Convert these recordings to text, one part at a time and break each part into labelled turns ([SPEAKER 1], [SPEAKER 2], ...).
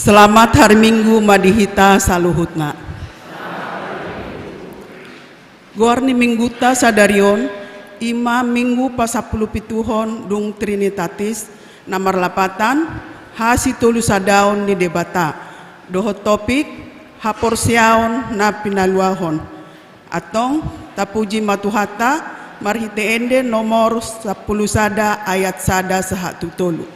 [SPEAKER 1] Selamat hari Minggu madihita saluhutna. Guarni mingguta sadarion ima minggu pasapuluh pituhon dung Trinitatis nomor 8 hasi tulu sadaon ni debata dohot topik haporsiaon na pinaluahon atong tapuji matuhata marhite ende nomor 10 sada ayat sada saha tutulu.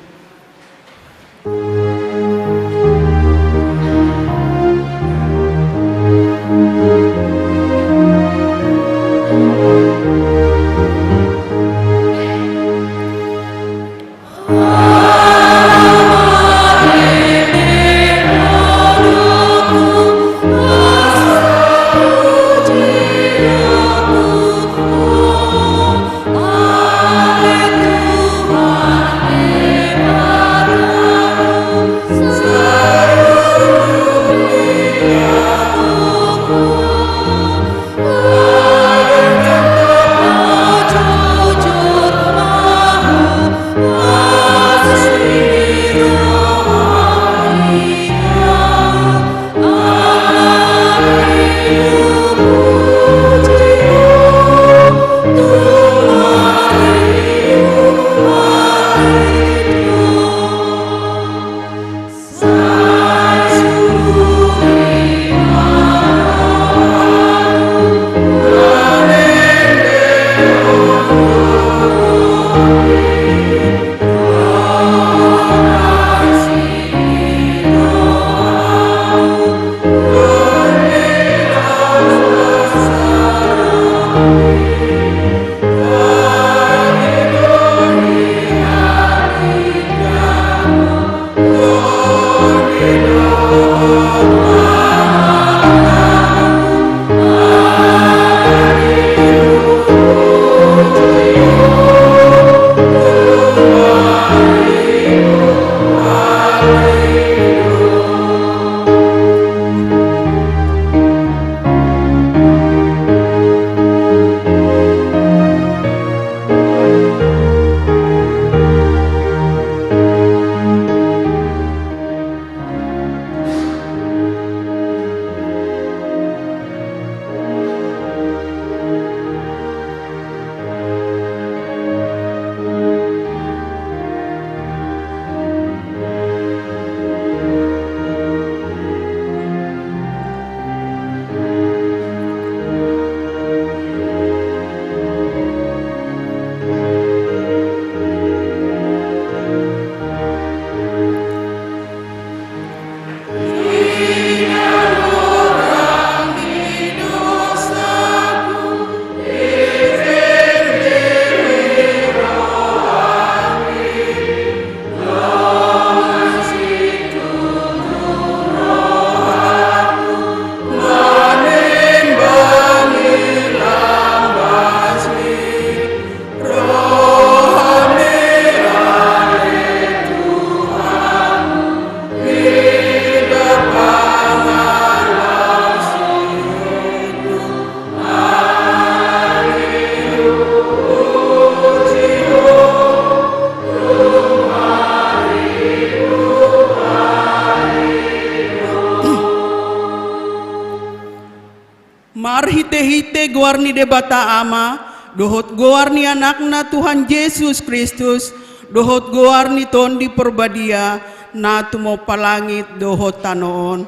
[SPEAKER 1] Marhite-hite guarni debata ama, dohot guarni anakna Tuhan Yesus Kristus, dohot guarni tondi perbadia, na tumo palangit dohot tanoon.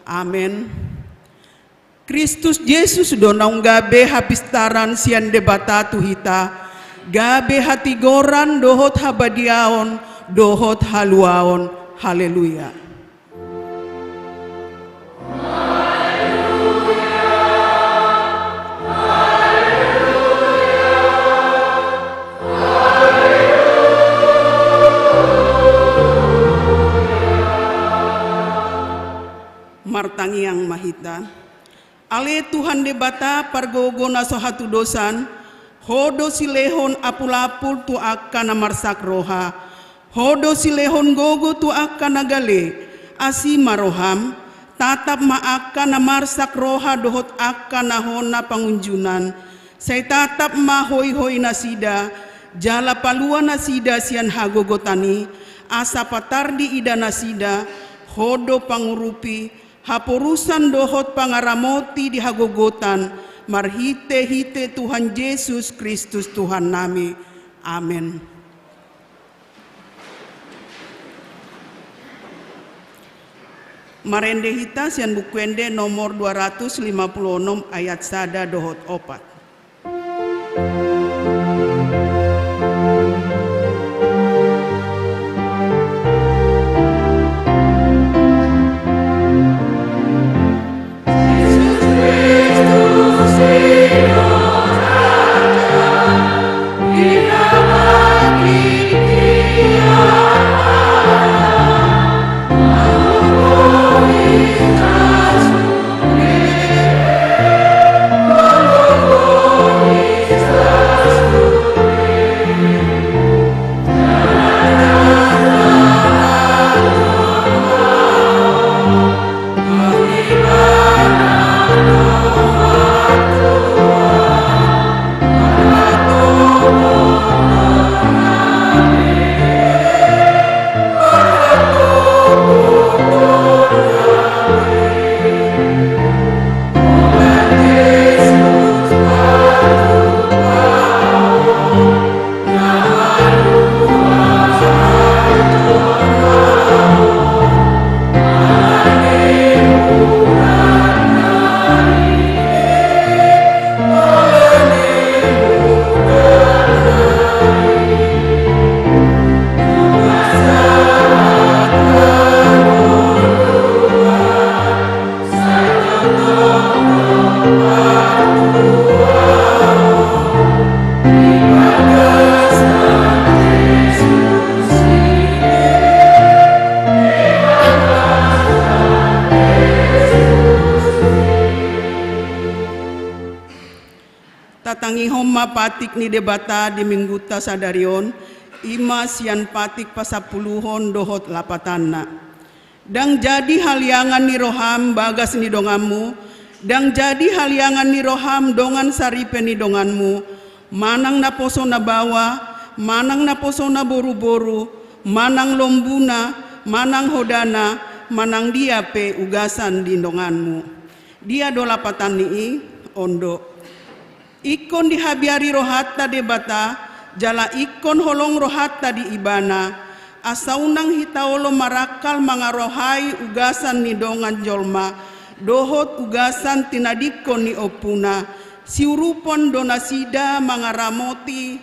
[SPEAKER 1] Amen. Kristus Yesus donaung gabe hapistaran sian debata tuhita, gabe hatigoran dohot habadiaon, dohot haluaon. Haleluya. Martangi yang mahita ale Tuhan debata pargogona sohatu dosan hodo silehon apul-apul tu akan marsak roha hodo silehon gogo tu akan nagale asi maroham tatap maakan marsak roha dohot akan nahona pangunjunan saya tatap mahoi-hoi nasida jala palua nasida sian hagogotani asa patardi ida nasida hodo pangurupi, hapurusan dohot pangaramoti di hagogotan, marhite-hite Tuhan Yesus Kristus Tuhan nami. Amin. Marende hita sian bukuende nomor 256 ayat sada dohot opat. Homa patik ni debata di mingguta sadarion ima sian patik pasapuluhon dohot lapatana. Dang jadi haliangan ni roham bagas ni dongamu, dang jadi haliangan ni roham dongan saripe ni donganmu, manang na poso na bawa, manang na poso na boru-boru, manang lombuna, manang hodana, manang dia pe ugasan di donganmu. Dia do lapatan ni ondo. Ikon dihabiari rohatta debata, jala ikon holong rohatta di ibana, asaunang hitaolo marakal mangarohai ugasan ni dongan jolma, dohot ugasan tinadikon ni opuna, siurupon donasida mangaramoti,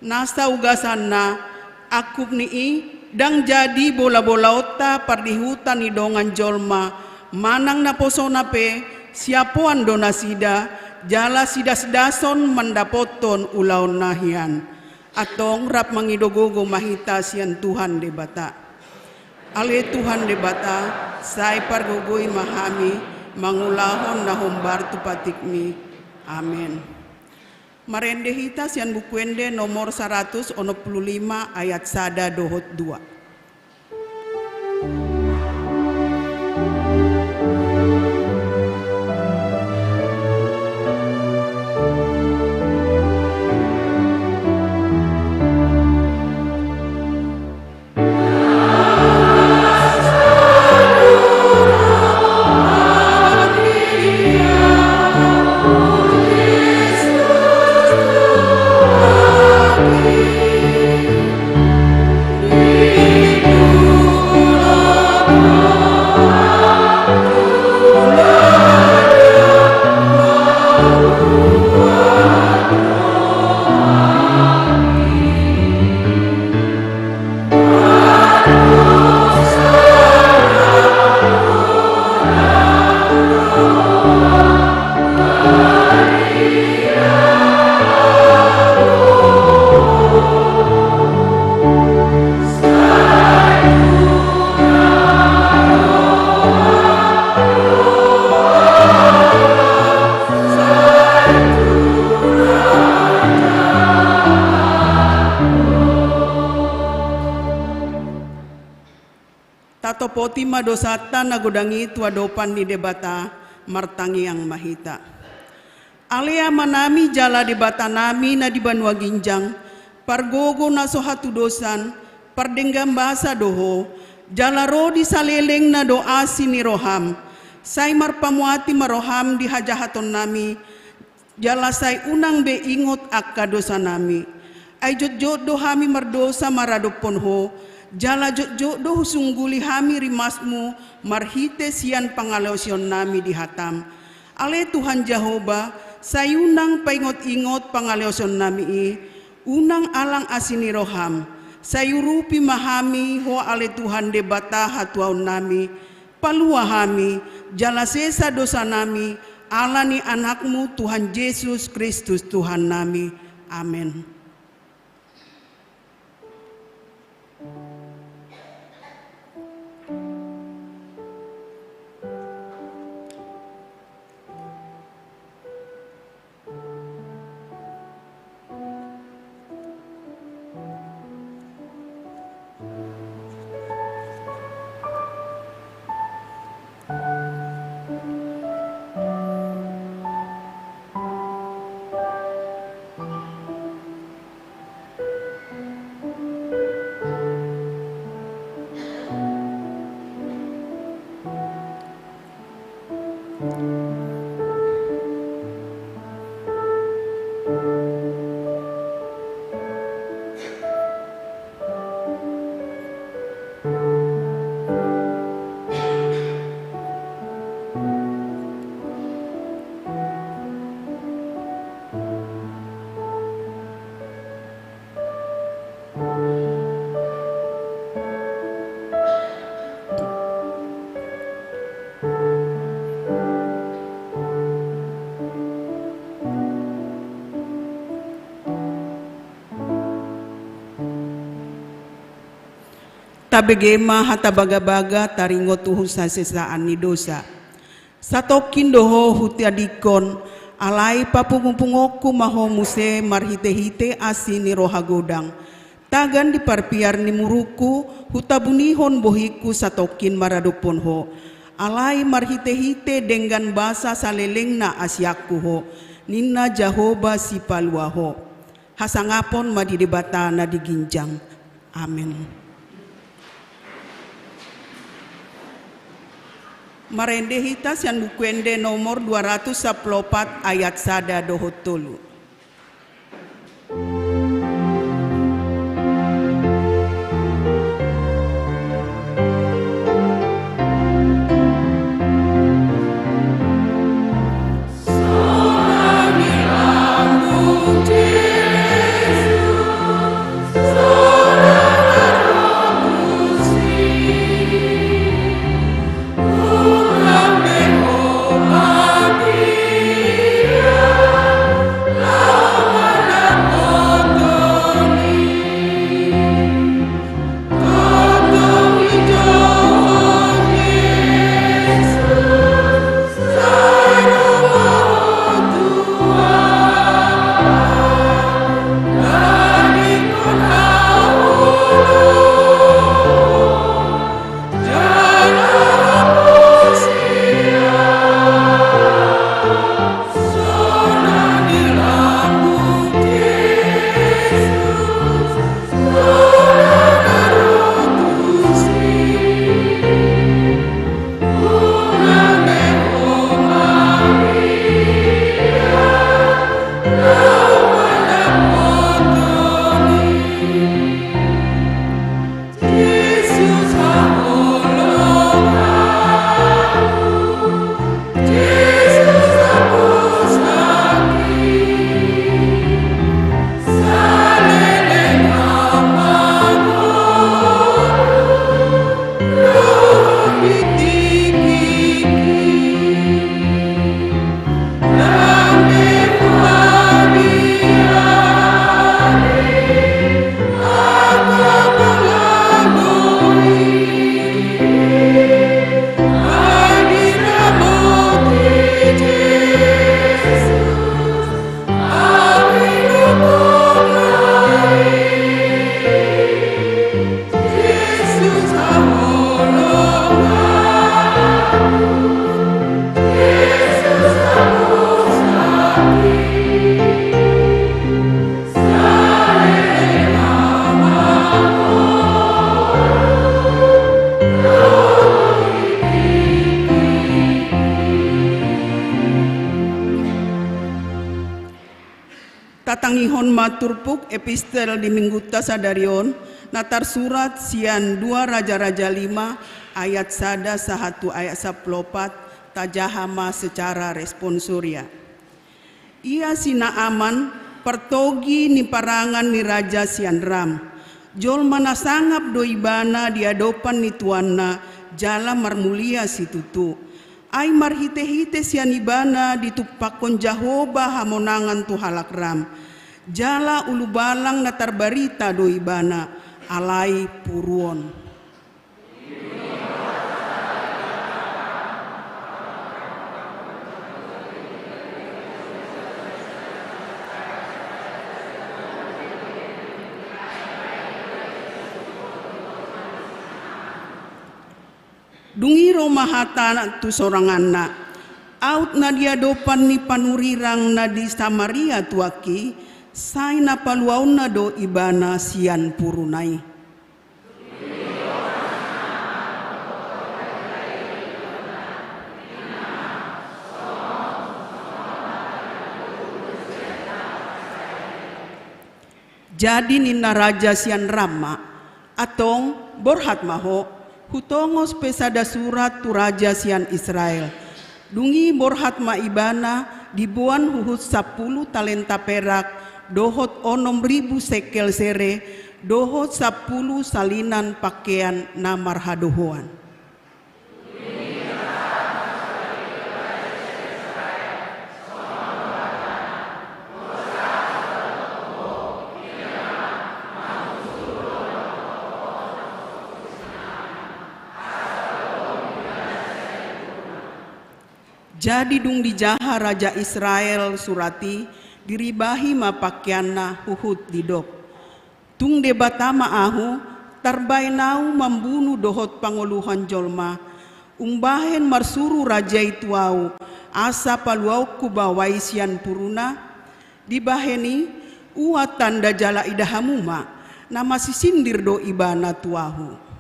[SPEAKER 1] nasa ugasan na, akup ni dang jadi bola-bola ota pardihutan ni dongan jolma, manang na posona pe, siapuan donasida jala sidas-dason mandapoton ulaon nahian atong rap mangidogogo mahita sian Tuhan debata. Ale Tuhan debata say pargogoy mahami mangulahon na hombar tupatikmi. Amen. Marende hita sian bukuende nomor 165 ayat sada dohot 2. Poti madosata nagodangi tuadopan ni debata martangi yang mahita. Alea manami jala debata nami na di Banua Ginjang, pargogo na sohatu dosan, perdenggam bahasa doho, jalaro di saleleng na doa sini roham, sai marpamuati maroham di hajahaton nami, jala sai unang be ingot akka dosa nami, ay jod dohami mardosa maradopon ho, jala jod sungguli hami rimasmu, marhite sian pangalosyon nami di hatam. Ale Tuhan Jehovah, sayunang paingot-ingot pangalosyon nami i, unang alang asini roham, sayurupi mahami ho ale Tuhan de bata hatuaw nami, paluahami, jala sesa dosa nami, ala ni anakmu Tuhan Yesus Kristus Tuhan nami. Amin. Tabegema hatabaga-baga taringo tuhu sasesaan ni dosa. Satokin doho hutiadikon alai papungupungoku maho muse marhite-hite asini roha godang. Tagan diparpiar ni muruku hutabunihon bohiku satokin maradopon ho. Alai marhite-hite dengan basa saleleng na asyaku ho. Nina Jehovah si paluaho. Hasangapon madidebata na diginjang. Amin. Marende hitas yang bukuende nomor 214 ayat sada dohot tolu.
[SPEAKER 2] La
[SPEAKER 1] Tatangihon maturpuk epistel di mingguta sadarion natar surat sian 2 Raja-Raja 5 ayat 1 ayat 14 tajahama secara responsoria. Ia sina aman pertogi ni parangan ni Raja sian ram. Jol mana sangap doibana di adopan ni tuanna jala marmulia situtu. Ai marhite-hite sianibana ditupakon Jahoba hamonangan tu halak ram. Jala ulu balang natar barita doibana alai puruon. Dungiro mahata tu sorangan na out na diadopan ni panurirang na di Samaria tuaki say na paluaw na do ibana sian purunay. Jadi nina raja sian Rama atong borhat maho hutongos pesada surat tu raja sian Israel. Dungi borhat ma ibana dibuan huhut 10 talenta perak, dohot 6.000 sekel sere, dohot 10 salinan pakaian namar hadohoan. Jadi dung dijaha Raja Israel surati diribahi ma pakaianna huhut didok. Tung debatama ahu tarbainau membunuh dohot pangoluhan jolma. Umbahen marsuru raja itu au asa paluau kubawai sian puruna. Dibaheni ua tanda jala idahamuma nama sisindir do ibana tuahu.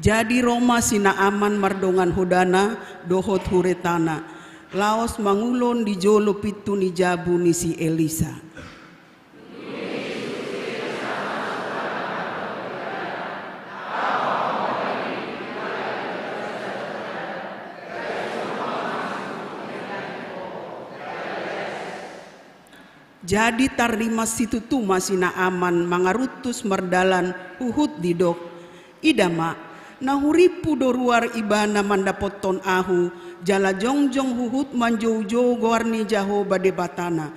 [SPEAKER 1] Jadi Roma sina aman mardongan hodana dohot huretana. Laos mangulon di jolo pitu ni jabu ni si Elisa. Jadi tarima situ tu masina aman mangarutus mardalan uhud didok. Idama nahuripu doruar ibana mandapoton ahu jala jongjong huhut manjoujo goarni Jahoba debatana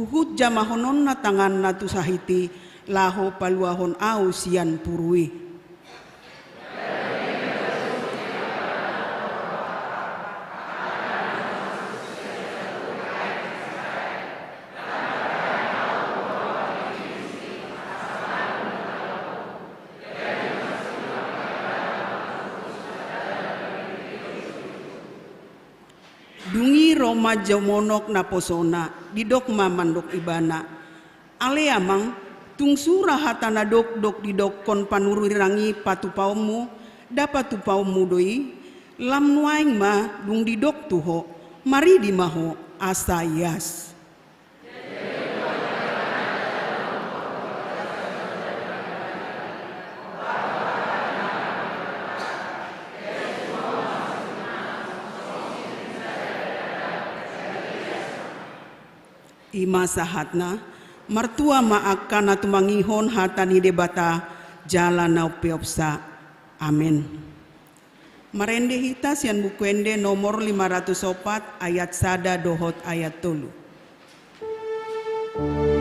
[SPEAKER 1] huhut jamahonon na tangan na tu sahiti laho paluahon au sian purui. Dungi Roma jamonok na posona didok mamandok ibana ale amang tung surah hatana dok didok kon panurirangi patupaumu dapat tupaumu doi lam nuaing ma dung didok tuho mari dimaho asayas. Ima sahatna martua maakana tumangihon hatani debata jala nau peopsa. Amin. Marende hita sian bukuende nomor 504 ayat sada dohot ayat tolu.
[SPEAKER 2] Amen.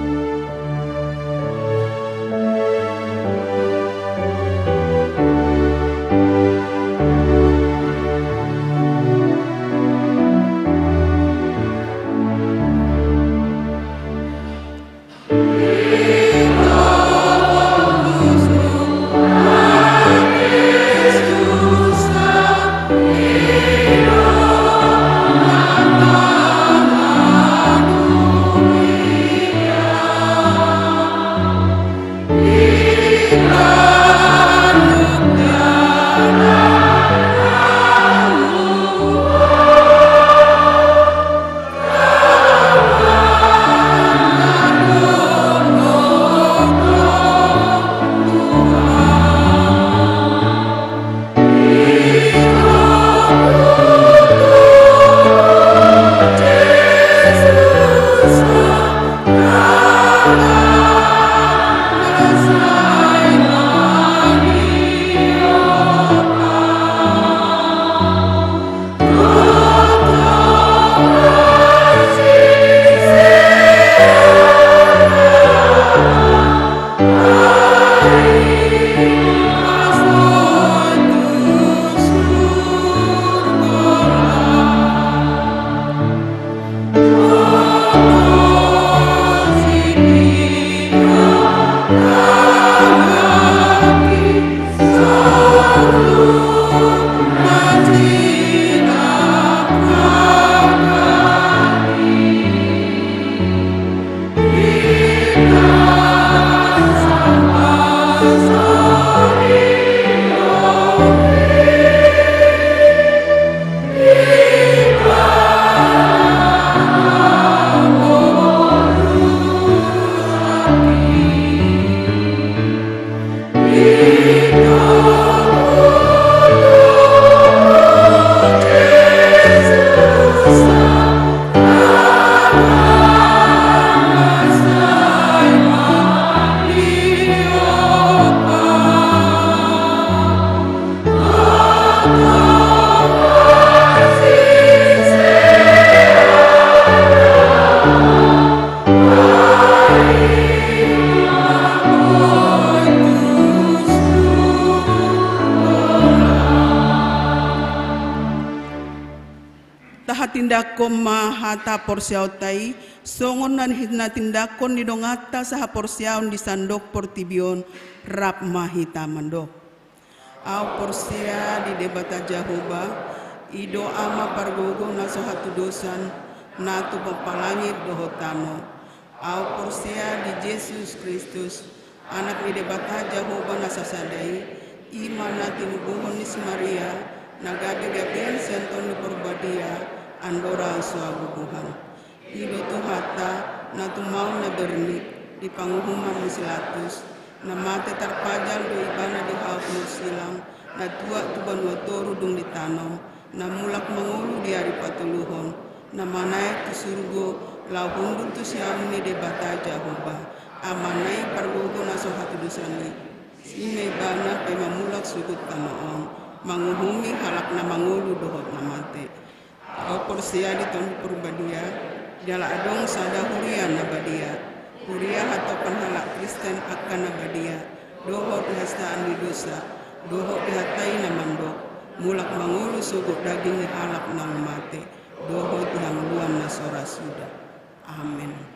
[SPEAKER 1] tindakon mahata porsiautai songon nan hina tindakon di dongata saha porsiaun di sandok portibion rap mahita mandok au porsia di debata Jahoba ido ama pargogo naso hatu dosan natu pepalangit dohotano au porsia di Yesus Kristus anak di debata Jahoba nasasadai imana tinubuhon ni Maria nagadi gaben senton di porbadia andora suagubuhan ido tuhata natu mau na bernik di panguhuman misilatus na mate terpajal do ibana di haus silang na tua tuban watoru dung ditanam na mulak mengulu di hari patuluhon na manai tu surgo lau hundur tu siamni de bata Jahoba amanai pargogo naso hatu dosani sine bana pe mamulak sukut tanoon manguhumi halak na mangulu dohot na mate au porsia di ton purbadia jala adong sada huria na badia huria hatopan halak Kristen akan na badia dohot hastaan di dosa dohot dihatai na mandok mulak mangulu suguk daging ni halak na mate dohot yang luan na sora sudah amin.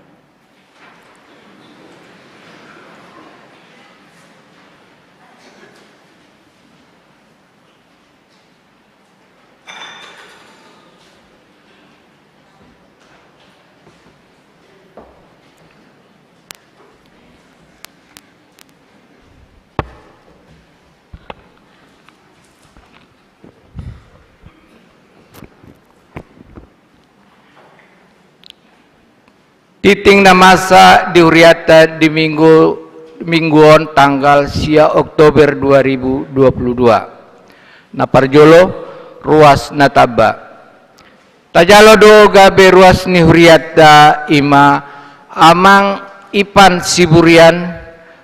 [SPEAKER 2] Titing na masa diuriata di mingguon tanggal sia Oktober 2022. Naparjolo ruas nataba. Tajalo do gabe ruas ni huriata ima amang ipan siburian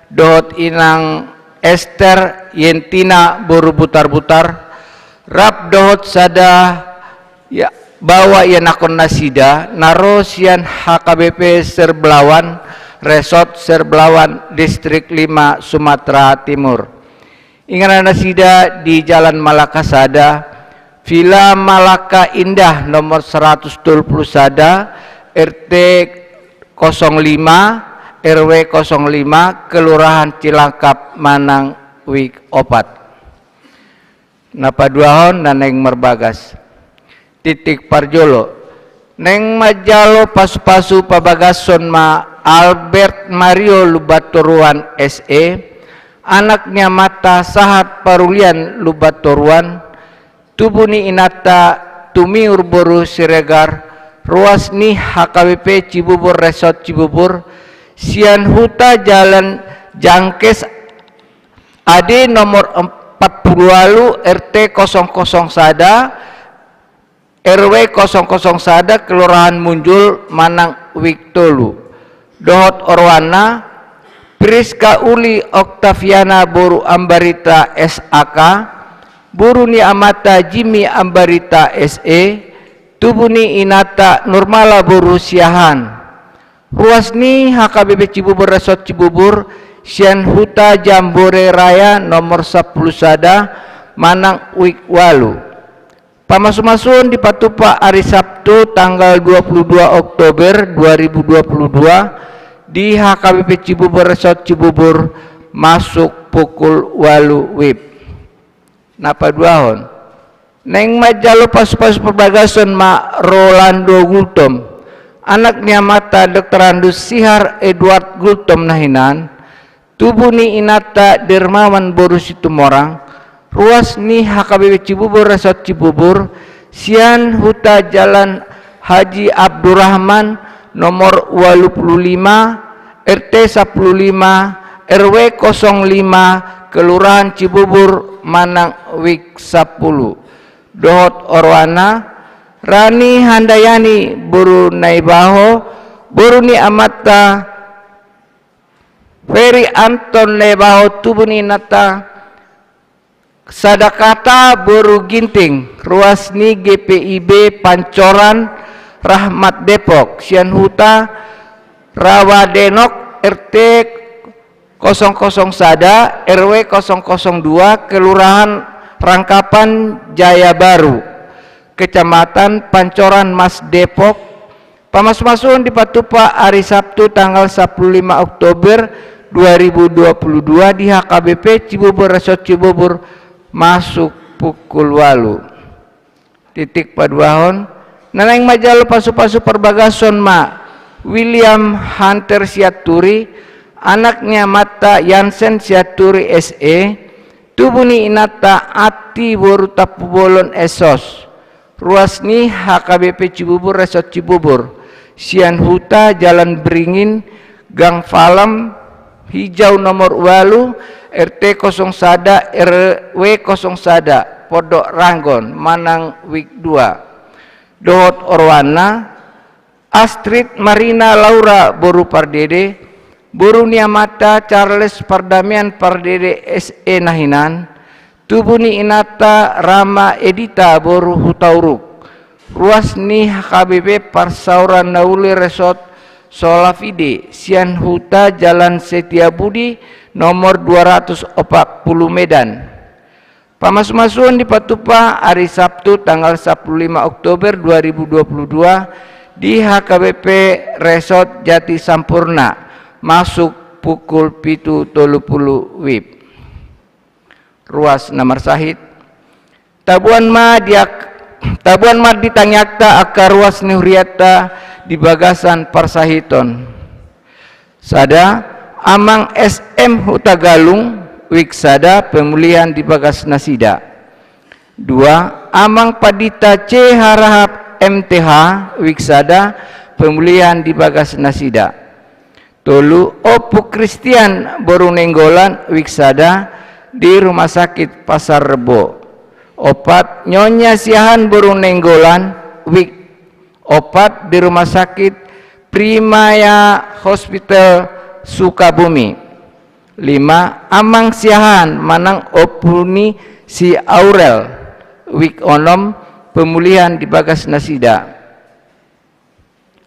[SPEAKER 2] dohot inang Esther yentina boru butar-butar rap dohot sada ya bawa ia nakon nasida narosian HKBP Serbelawan Resort Serbelawan Distrik 5 Sumatera Timur. Ingana nasida di Jalan Malaka Sada Villa Malaka Indah nomor 120 Sada RT 05 RW 05 Kelurahan Cilangkap Manang Wik Opat. Napaduahon naneng merbagas titik parjolo neng majalo pasu-pasu pabagason ma Albert Mario Lubatoruan SE anaknya mata sahat parulian Lubatoruan tubuni inata tumiur boru Siregar ruas ni HKBP Cibubur Resort Cibubur sian huta jalan Jangkes AD nomor 40 RT 00 Sada RW 00 Sada Kelurahan Munjul Manang Wiktolu dohot Orwana Priska Uli Oktaviana Boru Ambarita SAK Buruni Amata Jimmy Ambarita SE Tubuni Inata Nurmala Boru Siahan ruasni HKBP Cibubur Resort Cibubur sian huta Jambore Raya nomor 10 Sada Manang Wikwalu pamasu-masun di Patupa hari Sabtu tanggal 22 Oktober 2022 di HKBP Cibubur Resort Cibubur masuk pukul 8 WIB. Napa duahon? Neng majalo pas-pas perbagason ma Rolando Gultom. Anaknya mata Dr. Andus Sihar Edward Gultom nahinan. Tubuni inata Dermawan Boru Situmorang. Ruas ni HKBP Cibubur Resort Cibubur sian huta jalan Haji Abdurrahman nomor 85 RT 15 RW 05 Kelurahan Cibubur Manang Wik 10 dohot Orwana Rani Handayani Boru Naibaho Boru ni Amata Ferry Anton Naibaho tubuni nata Sadakata Boru Ginting ruas ni GPIB Pancoran Rahmat Depok sian huta Rawadenok RT 00 Sada RW 002 Kelurahan Rangkapan Jaya Baru Kecamatan Pancoran Mas Depok. Pamas-masuhun di Patupa hari Sabtu tanggal 15 Oktober 2022 di HKBP Cibubur Resort Cibubur masuk pukul 8. Titik paduahon nanang majalo pasu-pasu perbagason ma William Hunter Siaturi, anaknya Mata Yansen Siaturi SE, tubuni inata ati boru tapubolon esos, ruasni HKBP Cibubur Resort Cibubur, Sian Huta Jalan Beringin, Gang Falam, Hijau nomor 8, RT 0 Sada, RW 0 Sada, Podok Ranggon, Manang Wik 2, Dohot Orwana, Astrid Marina Laura Boru Pardede, Boru Niamata Charles Pardamian Pardede SE Nahinan, Tubuni Inata Rama Edita Boru Hutauruk, Ruasni HKBP Parsauran Nauli Resort Solafide, Sian Huta Jalan Setiabudi nomor 240 Medan. Pamas-masuhun di Patupa hari Sabtu tanggal 15 Oktober 2022 di HKBP Resort Jati Sampurna masuk pukul 7.30 WIB. Ruas nomor sahid Tabuan ma ditanyakta akar ruas nihuriata di Bagasan Parsahiton. Sada Amang SM Hutagalung Wiksada pemulihan di Bagas Nasida. 2. Amang Padita C Harahap MTH Wiksada pemulihan di Bagas Nasida. Tolu Opu Kristian Borunenggolan Wiksada di Rumah Sakit Pasar Rebo. 4. Nyonya Siahan Borunenggolan Wik 4 di Rumah Sakit Primaya Hospital Sukabumi. 5. Amang Siahan Manang Opuni Si Aurel Wik Onom pemulihan di Bagas Nasida.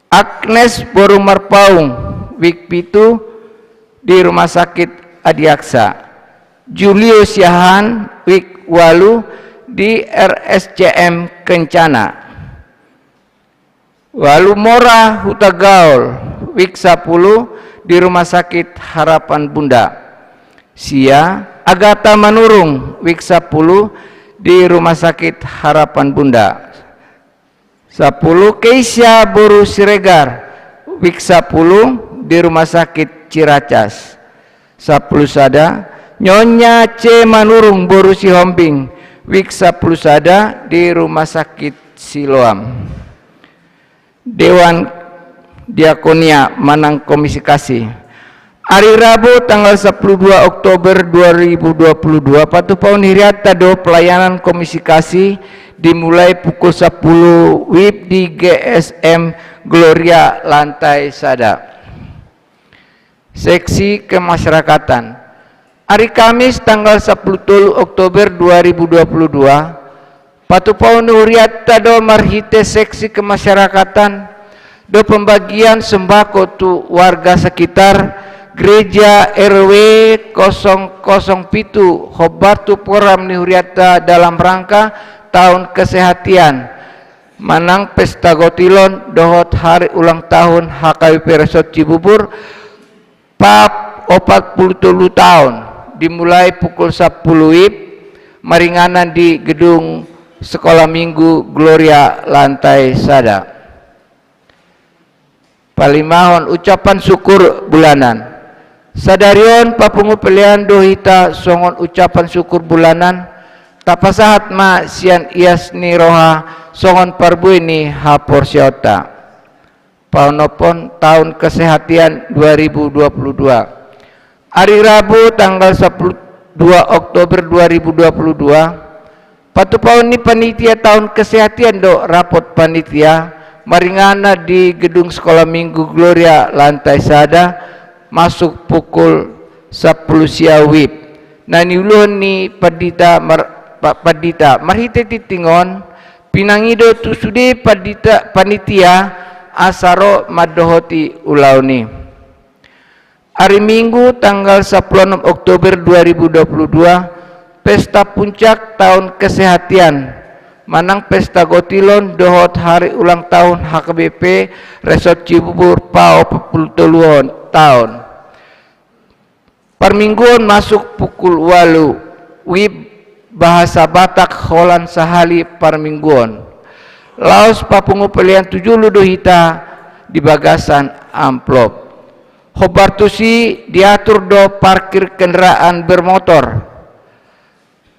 [SPEAKER 2] Agnes Boru Marpaung Wik Pitu di Rumah Sakit Adiaksa. Julio Siahan Wik Walu di RSCM Kencana. Walu Mora Hutagaul Wik 10 di Rumah Sakit Harapan Bunda. Sia Agatha Manurung Wik 10 di Rumah Sakit Harapan Bunda. 10 Keisha Boru Siregar Wik 10 di Rumah Sakit Ciracas. 10 Sada Nyonya C Manurung Boru Sihombing Wik 10 Sada di Rumah Sakit Siloam. Dewan Diakonia Manang Komisi Kasih. Hari Rabu tanggal 12 Oktober 2022 Patupaun Hiriata do pelayanan Komisi Kasih dimulai pukul 10 WIB di GSM Gloria lantai Sada. Seksi Kemasyarakatan. Hari Kamis tanggal 10 Oktober 2022 Patupaun Hiriata do marhite seksi kemasyarakatan do pembagian sembako tu warga sekitar Gereja RW 007 Hobatu Poram Nihuriata dalam rangka tahun kesehatan Manang Pesta Gotilon dohot hari ulang tahun HKBP Resort Cibubur PAP 47 tahun dimulai pukul 10 WIB maringanan di gedung Sekolah Minggu Gloria lantai Sada. Palimahon ucapan syukur bulanan. Sadarion papungu pelian dohita songon ucapan syukur bulanan tapasahat ma sian iasni roha songon parbuini hapor syota. Paunopon tahun kesehatan 2022. Hari Rabu tanggal 2 Oktober 2022 Patupaun ni panitia tahun kesehatan do rapot panitia maringana di gedung Sekolah Minggu Gloria lantai Sada masuk pukul 10 siang WIB. Naniulun ni padita marhite titingon pinangido tu sude padita panitia asaro madohoti ulauni. Hari Minggu tanggal 16 Oktober 2022 Pesta Puncak Tahun Kesehatan manang pesta gotilon dohot hari ulang tahun HKBP Resort Cibubur PAO 43 tahun. Permingguan masuk pukul 8 wib bahasa Batak holan sahali permingguan. Laos papungu pelian 7 ludo hita di bagasan amplop. Hobartusi diatur do parkir kendaraan bermotor.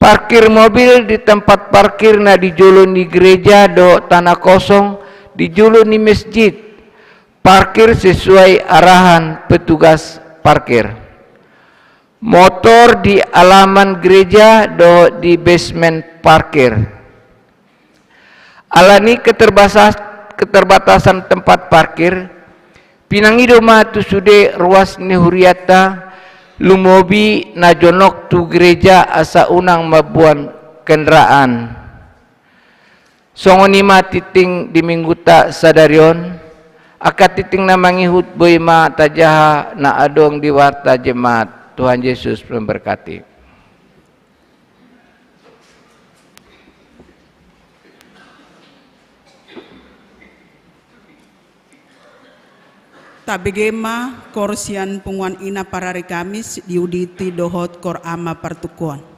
[SPEAKER 2] Parkir mobil di tempat parkir na di julun di gereja do tanah kosong di julun di masjid. Parkir sesuai arahan petugas parkir. Motor di alaman gereja do di basement parkir. Alani keterbatasan tempat parkir. Pinangido matu sude ruas nehuriata lumobi na jonok tu gereja asa unang mabuan kendaraan. Songonima titing di mingguta sadarion, akat titing na mangihut boy ma tajaha na adong di warta jemaat. Tuhan Yesus memberkati.
[SPEAKER 1] Tabegema korsian punguan ina parari Kamis diuditi dohot kor ama pertukuan.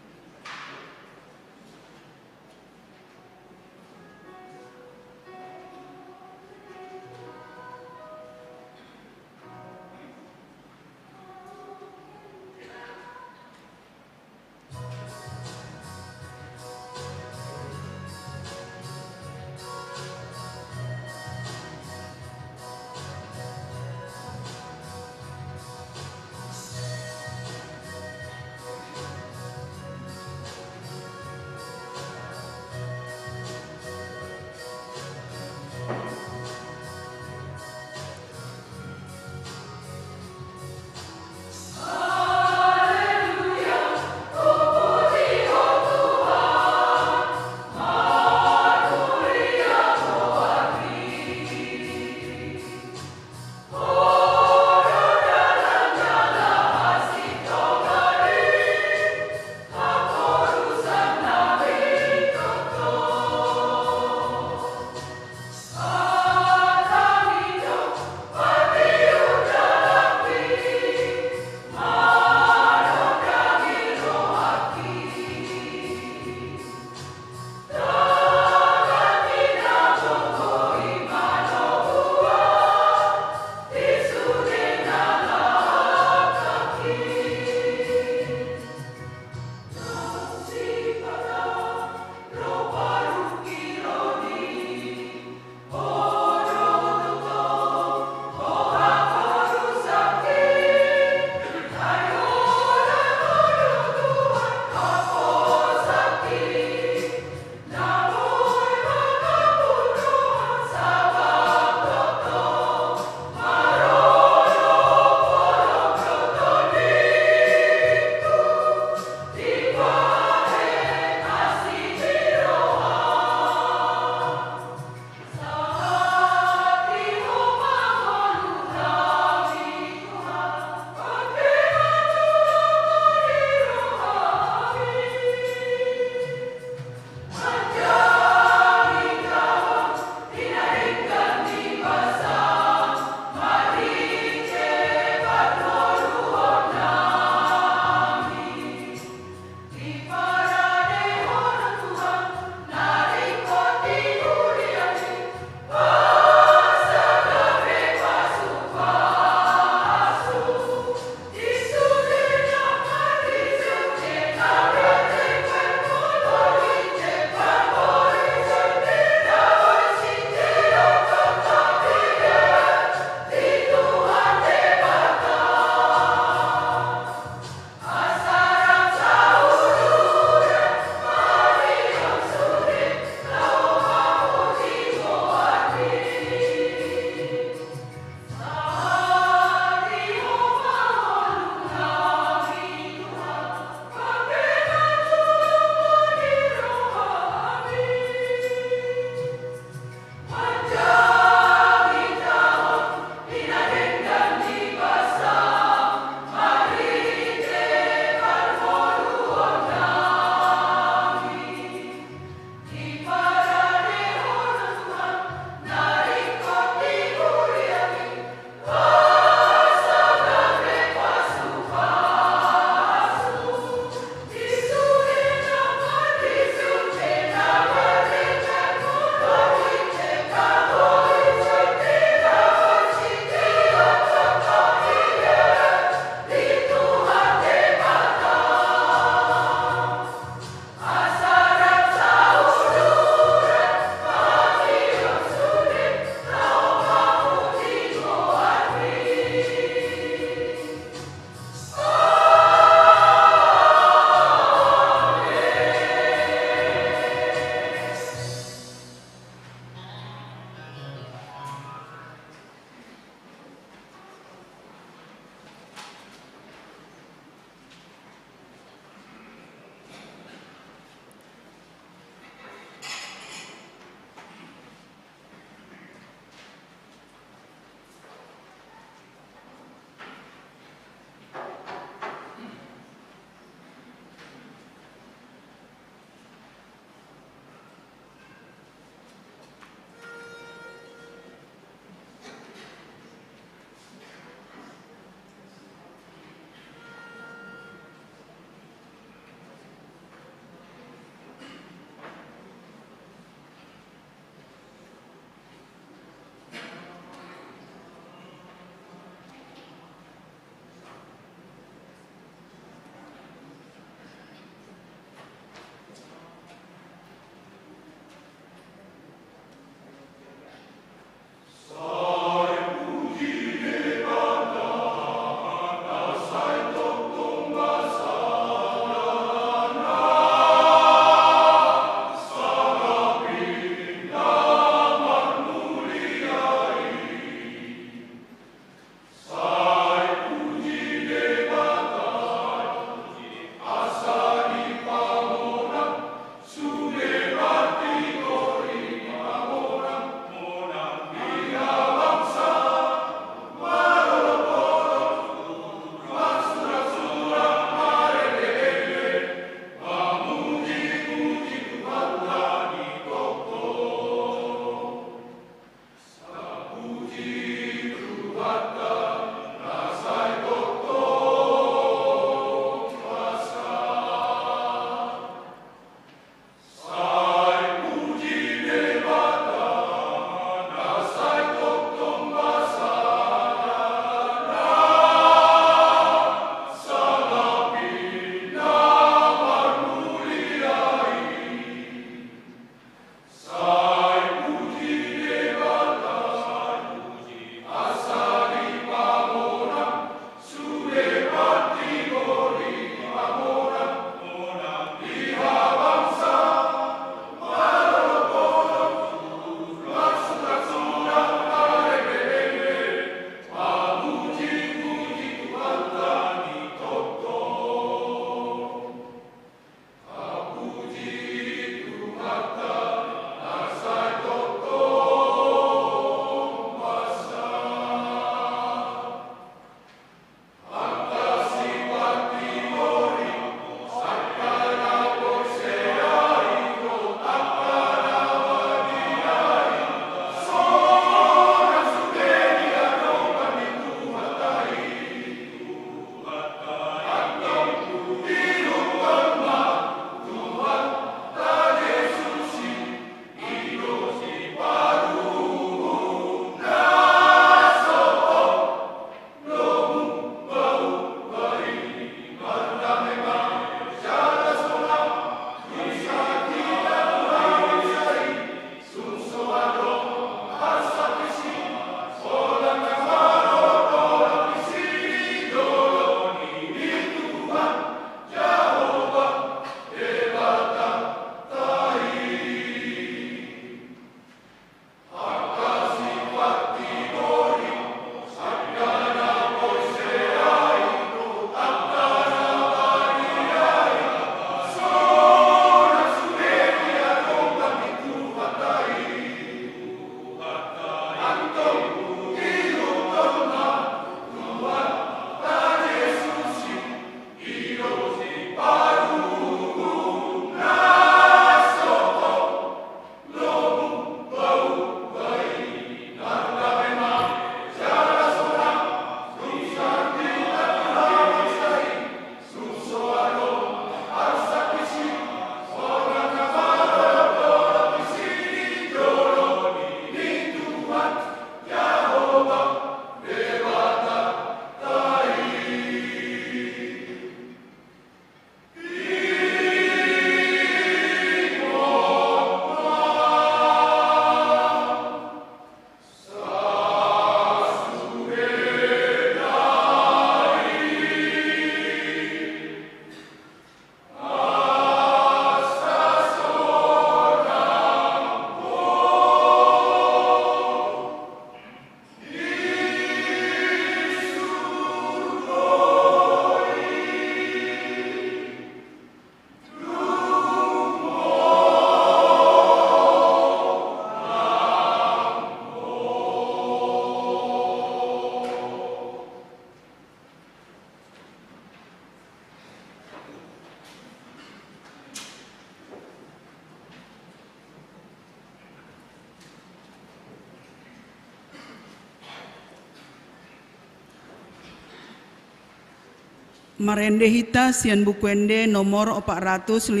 [SPEAKER 1] Marendehita sian bukuende nomor 453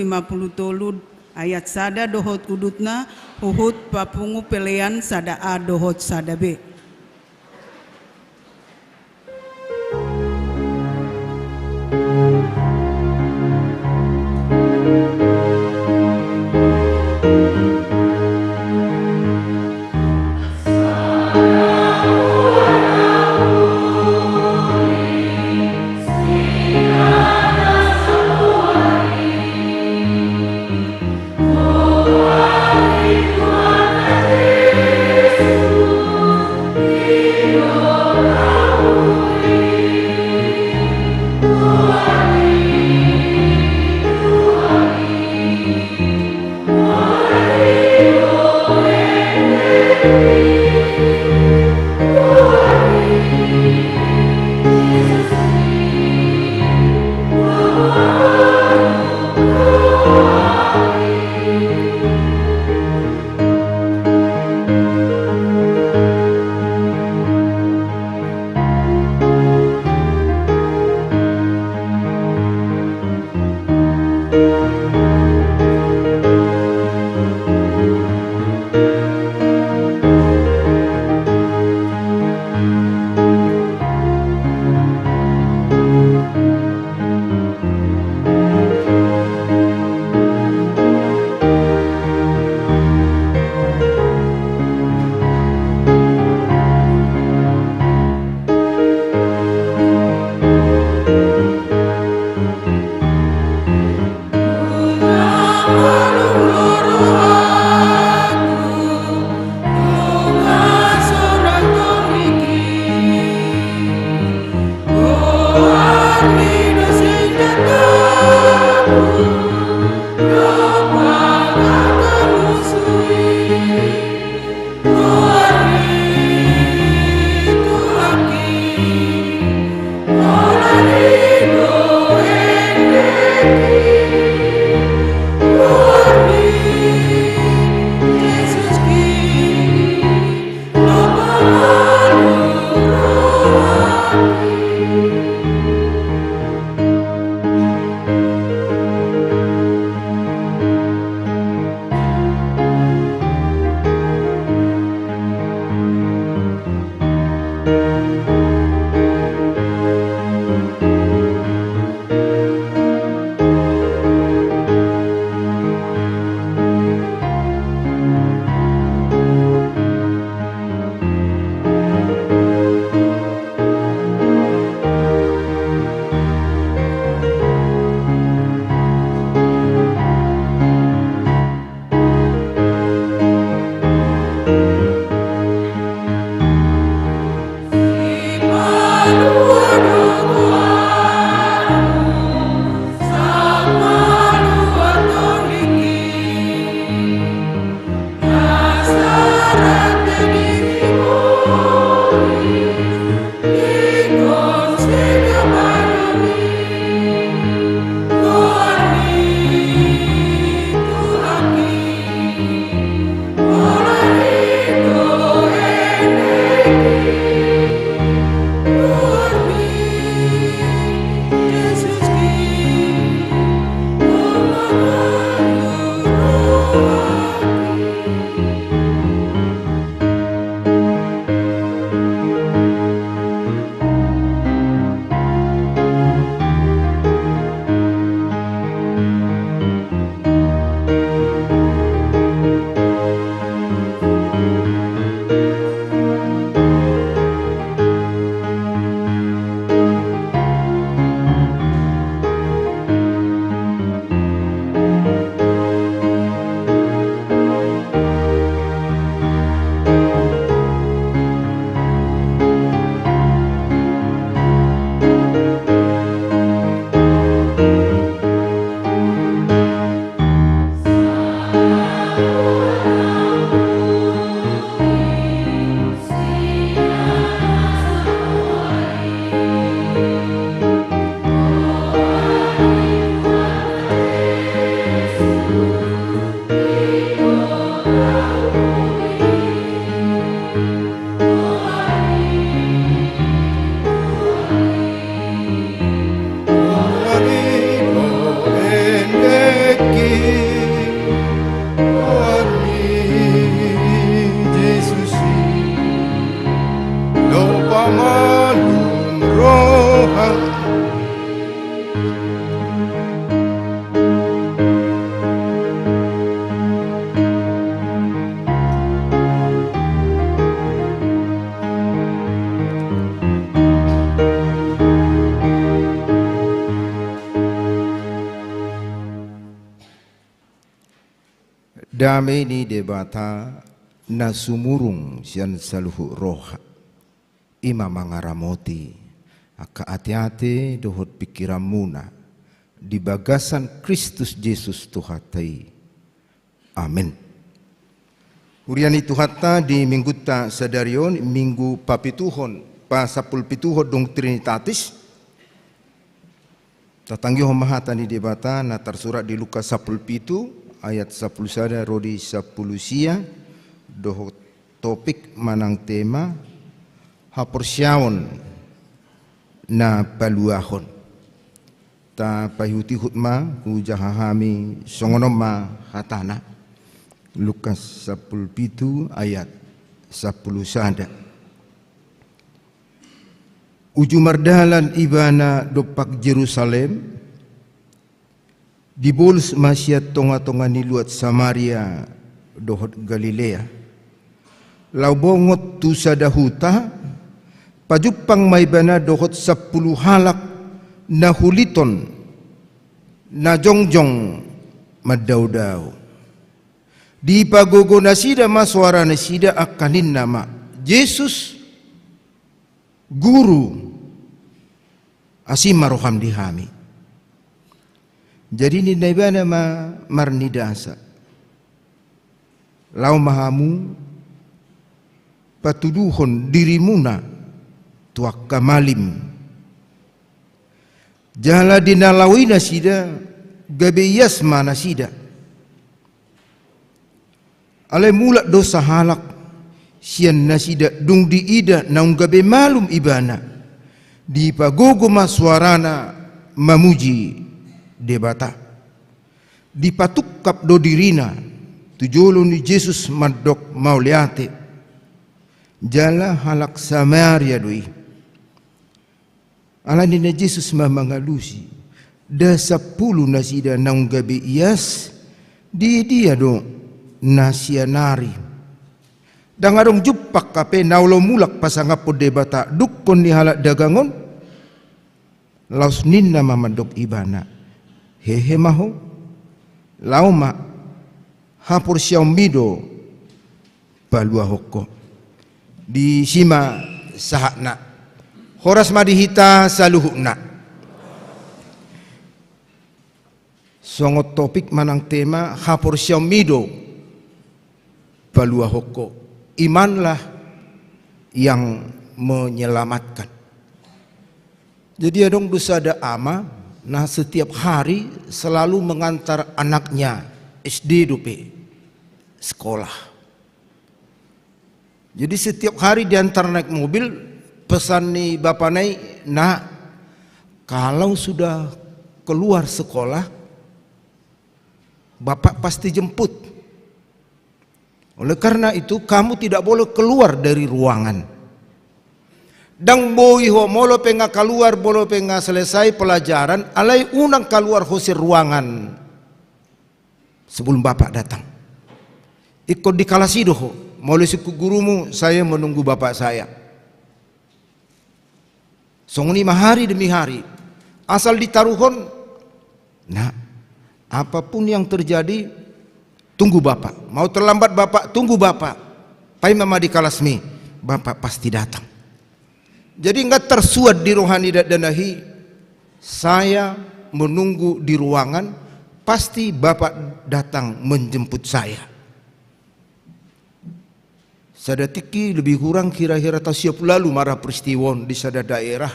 [SPEAKER 1] ayat sada dohot udutna uhut papungu pelean sada A dohot sada B.
[SPEAKER 3] Damai ni debata na sumurung sian saluhu roha. Ima mangaramoti aka hati-hati dohot pikiran muna di bagasan Kristus Yesus Tuhatai. Amin. Huriani Tuhata di minggu ta sadarion minggu papituhon pasapul pituhon dong Trinitatis. Tatanggi homahata ni debata na tersurat di Lukas 17 ayat 10 sada rodi 10 sia doh topik manang tema haporsyaon na paluahon ta pahuti hutma ku jahahami songonoma hatana Lukas 17 ayat 10 sada uju mardalan ibana dopak Jerusalem dibols masyat tonga-tonga ni luat Samaria dohot Galilea lau bongot tu sadahuta pajupang maibana dohot 10 halak na huliton na jongjong madaw-daw di pagogo nasida maswara nasida akanin nama Yesus guru asimaroham dihami. Jadi ni naibana ma marnidasa. Lau mahamu patuduhon dirimuna tuak kamalim. Jala dinalawina sida gabeyas mana sida. Ale mulak dosa halak sian nasida dung diida naung gabe malum ibana di pagogo maswarana mamuji debata di patukap do dirina tujolo ni Yesus madok mauliate jala halak Samaria doi ala ni Yesus mamangalusi da 10 nasida naung gabe ias di dia do nasianari dan adong jupak kape naulo mulak pasangapo debata dukon ni halak dagangon laus ninna mamadok ibana hehe maho lauma hapur syaumido balua hoko di sima sahakna horas madihita saluhukna songot topik manang tema hapur syaumido balua hoko imanlah yang menyelamatkan. Jadi adong dosa ada ama, nah setiap hari selalu mengantar anaknya SD dupe sekolah. Jadi setiap hari diantar naik mobil pesan nih bapak naik, nah kalau sudah keluar sekolah bapak pasti jemput. Oleh karena itu kamu tidak boleh keluar dari ruangan. Dang boi ho molo penga keluar bolo penga selesai pelajaran alai unang keluar hosir ruangan sebelum bapak datang. Ikut di kalasido ho molo siku gurumu saya menunggu bapak saya. Songni hari demi hari asal ditaruhon. Nah apapun yang terjadi tunggu bapak, mau terlambat bapak, tunggu bapak. Pai mama di kalasmi, bapak pasti datang. Jadi enggak tersuat di rohani danahi, saya menunggu di ruangan, pasti bapak datang menjemput saya. Sadatiki lebih kurang kira-kira siap lalu marah peristiwa di sada daerah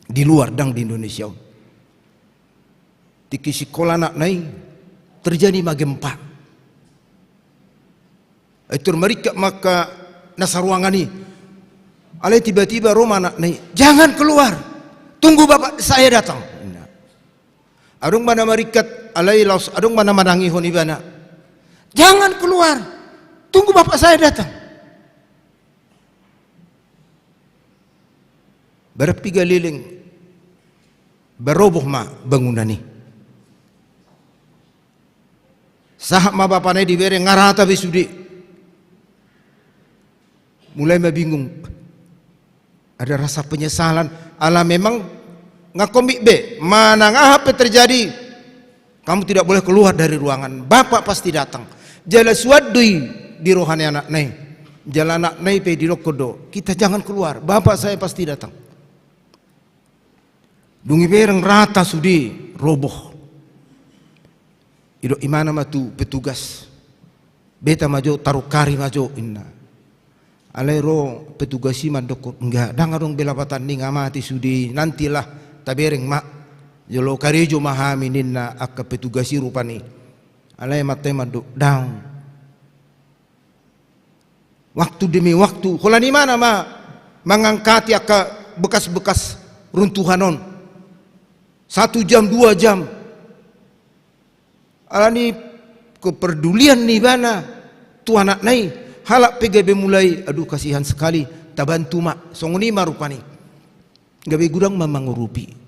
[SPEAKER 3] di luar dang di Indonesia. Tiki sekolah nak naik terjadi gempa. Itu mereka maka nasa ruangan ini. Alai tiba-tiba Roma nak naik. Jangan keluar. Tunggu bapak saya datang. Adung mana marikat alai laus adung mana manangi honibana. Jangan keluar. Tunggu bapak saya datang. Berapi galiling beroboh ma bangunan ini. Sahab ma bapaknya diberi ngarata besudi. Mulai bingung. Ada rasa penyesalan. Ala memang ngakomik be. Mana ngapa terjadi Kamu tidak boleh keluar dari ruangan. Bapak pasti datang. Jala suadui di rohani anak nai. Jala anak nai pe di lokodo. Kita jangan keluar. Bapak saya pasti datang. Dungi bereng rata sudi roboh. Ido imana matu petugas. Beta majo taruh kari majo inna. Alero petugas iman dokor enggak. Dangar dong bela patanding amati sudi. Nantilah tabereng mak. Jolo karejo mahami ninna akka petugasi rupani. Alay matay madu down. Waktu demi waktu. Kula ni mana ma mengangkati akka bekas-bekas runtuhanon. 1 jam 2 jam. Alani kepedulian ni bana tu anak nai halak PGB mulai aduh kasihan sekali tabantu mak songoni marupani. Gawe gudang mamangurupi.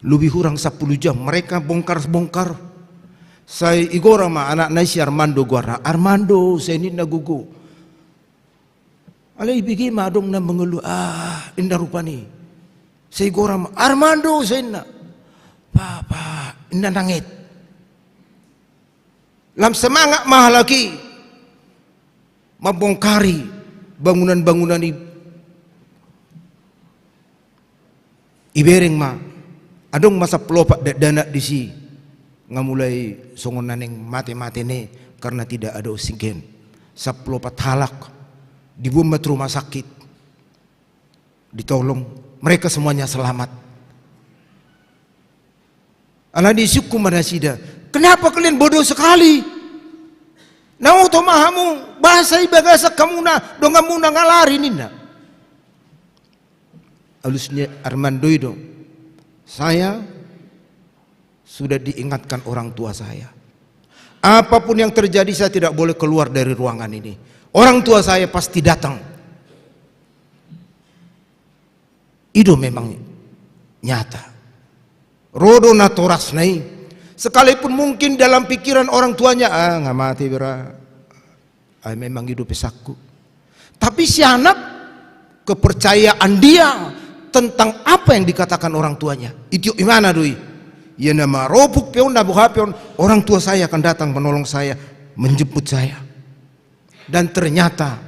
[SPEAKER 3] Lebih kurang 10 jam mereka bongkar-bongkar. Saya igora ma anak nasi Armando guara. Armando saya ini nagugu. Alai bigi madong na mengeluh indah rupani. Saya igora ma Armando saya na. Papa indah nangit. Lam semangat mah lagi membongkari bangunan-bangunan ibereng ma. Adong masa pelopak dana di si ngamulai songon naneng mati-mati ne karena tidak ada oksigen. Sa pelopak halak dibuat rumah sakit. Ditolong, mereka semuanya selamat. Ala disuku manasida. Kenapa kalian bodoh sekali? Nau to mahamu bahasa ibagasa kamu na dongamu na ngalari nina. Alusnya Armando itu. Saya sudah diingatkan orang tua saya. Apapun yang terjadi saya tidak boleh keluar dari ruangan ini. Orang tua saya pasti datang. Itu memang nyata. Rodo natoras nai. Sekalipun mungkin dalam pikiran orang tuanya, nggak mati bera. Memang hidup pesakku. Tapi si anak kepercayaan dia tentang apa yang dikatakan orang tuanya. Itu gimana doi? Ya nama robuk peon nabu hapeon. Orang tua saya akan datang menolong saya, menjemput saya. Dan ternyata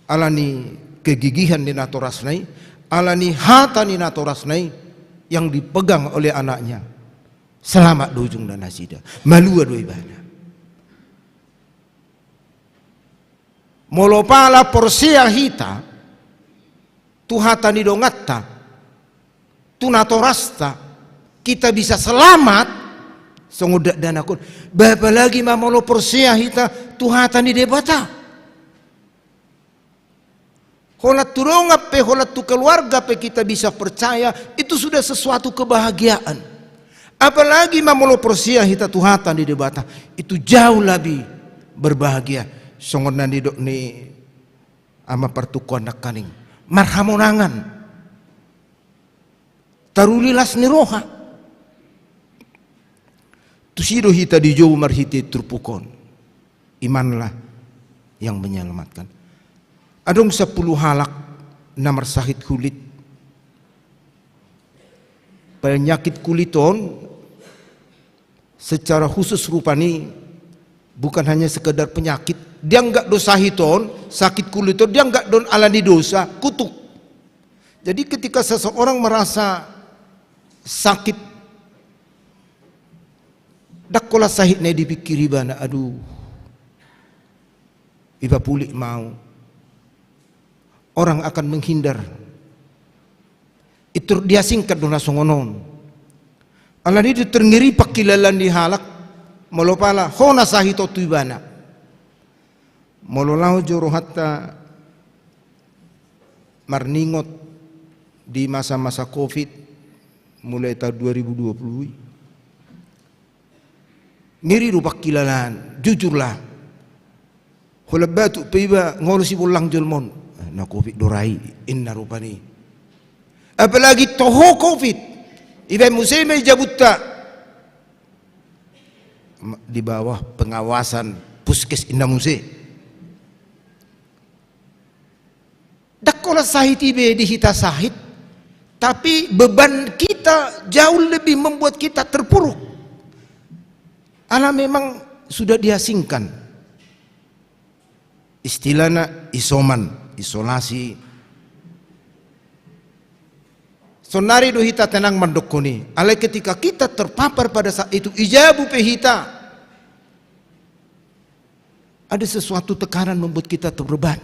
[SPEAKER 3] alani kegigihan di natorasnai, alani hata di natorasnai yang dipegang oleh anaknya. Selamat dojung dan nasida. Malua doi bana. Molopala porsia hita. Tuhata ni dongatta, tunatorasta, kita bisa selamat. Songodak dan aku, bapa lagi mamolo porsia hita, tuhata ni debata. Holat turongap pe, holat tu keluarga pe kita bisa percaya, itu sudah sesuatu kebahagiaan. Apalagi mamolo porsia hita tuhata ni debata, itu jauh lebih berbahagia. Songodan ni dok ni ama pertukuan nak kaning. Marhamonangan tarulilas ni roha tusido hita di jauh marhiti terpukon. Imanlah yang menyelamatkan. Adong 10 halak namar sakit kulit. Penyakit kuliton secara khusus rupani bukan hanya sekedar penyakit. Dia enggak dosa hiton, sakit kulit itu dia enggak don alani dosa, kutuk. Jadi ketika seseorang merasa sakit, dakola sahid ne dipikiri bana, aduh, iba pulih mau. Orang akan menghindar. Itu dia singkat dona songonon. Alani itu terngiri pakilalan di halak, molopala, hona sahito tuibana. Mololau joro hatta marningot di masa-masa Covid mulai tahun 2020. Ngiri rupak kilalan, jujurlah. Hulabatu piba ngolusi pulang jolmon. Na Covid dorai inna rupani. Apalagi toho Covid. Iba musim jabutta di bawah pengawasan puskes inna musim. Dakola sahid ibe di hita sahid, tapi beban kita jauh lebih membuat kita terpuruk. Allah memang sudah diasingkan. Istilahnya isoman, isolasi. Sonari do hita tenang mendokoni. Alai ketika kita terpapar pada saat itu ijabu pehita. Ada sesuatu tekanan membuat kita terbeban.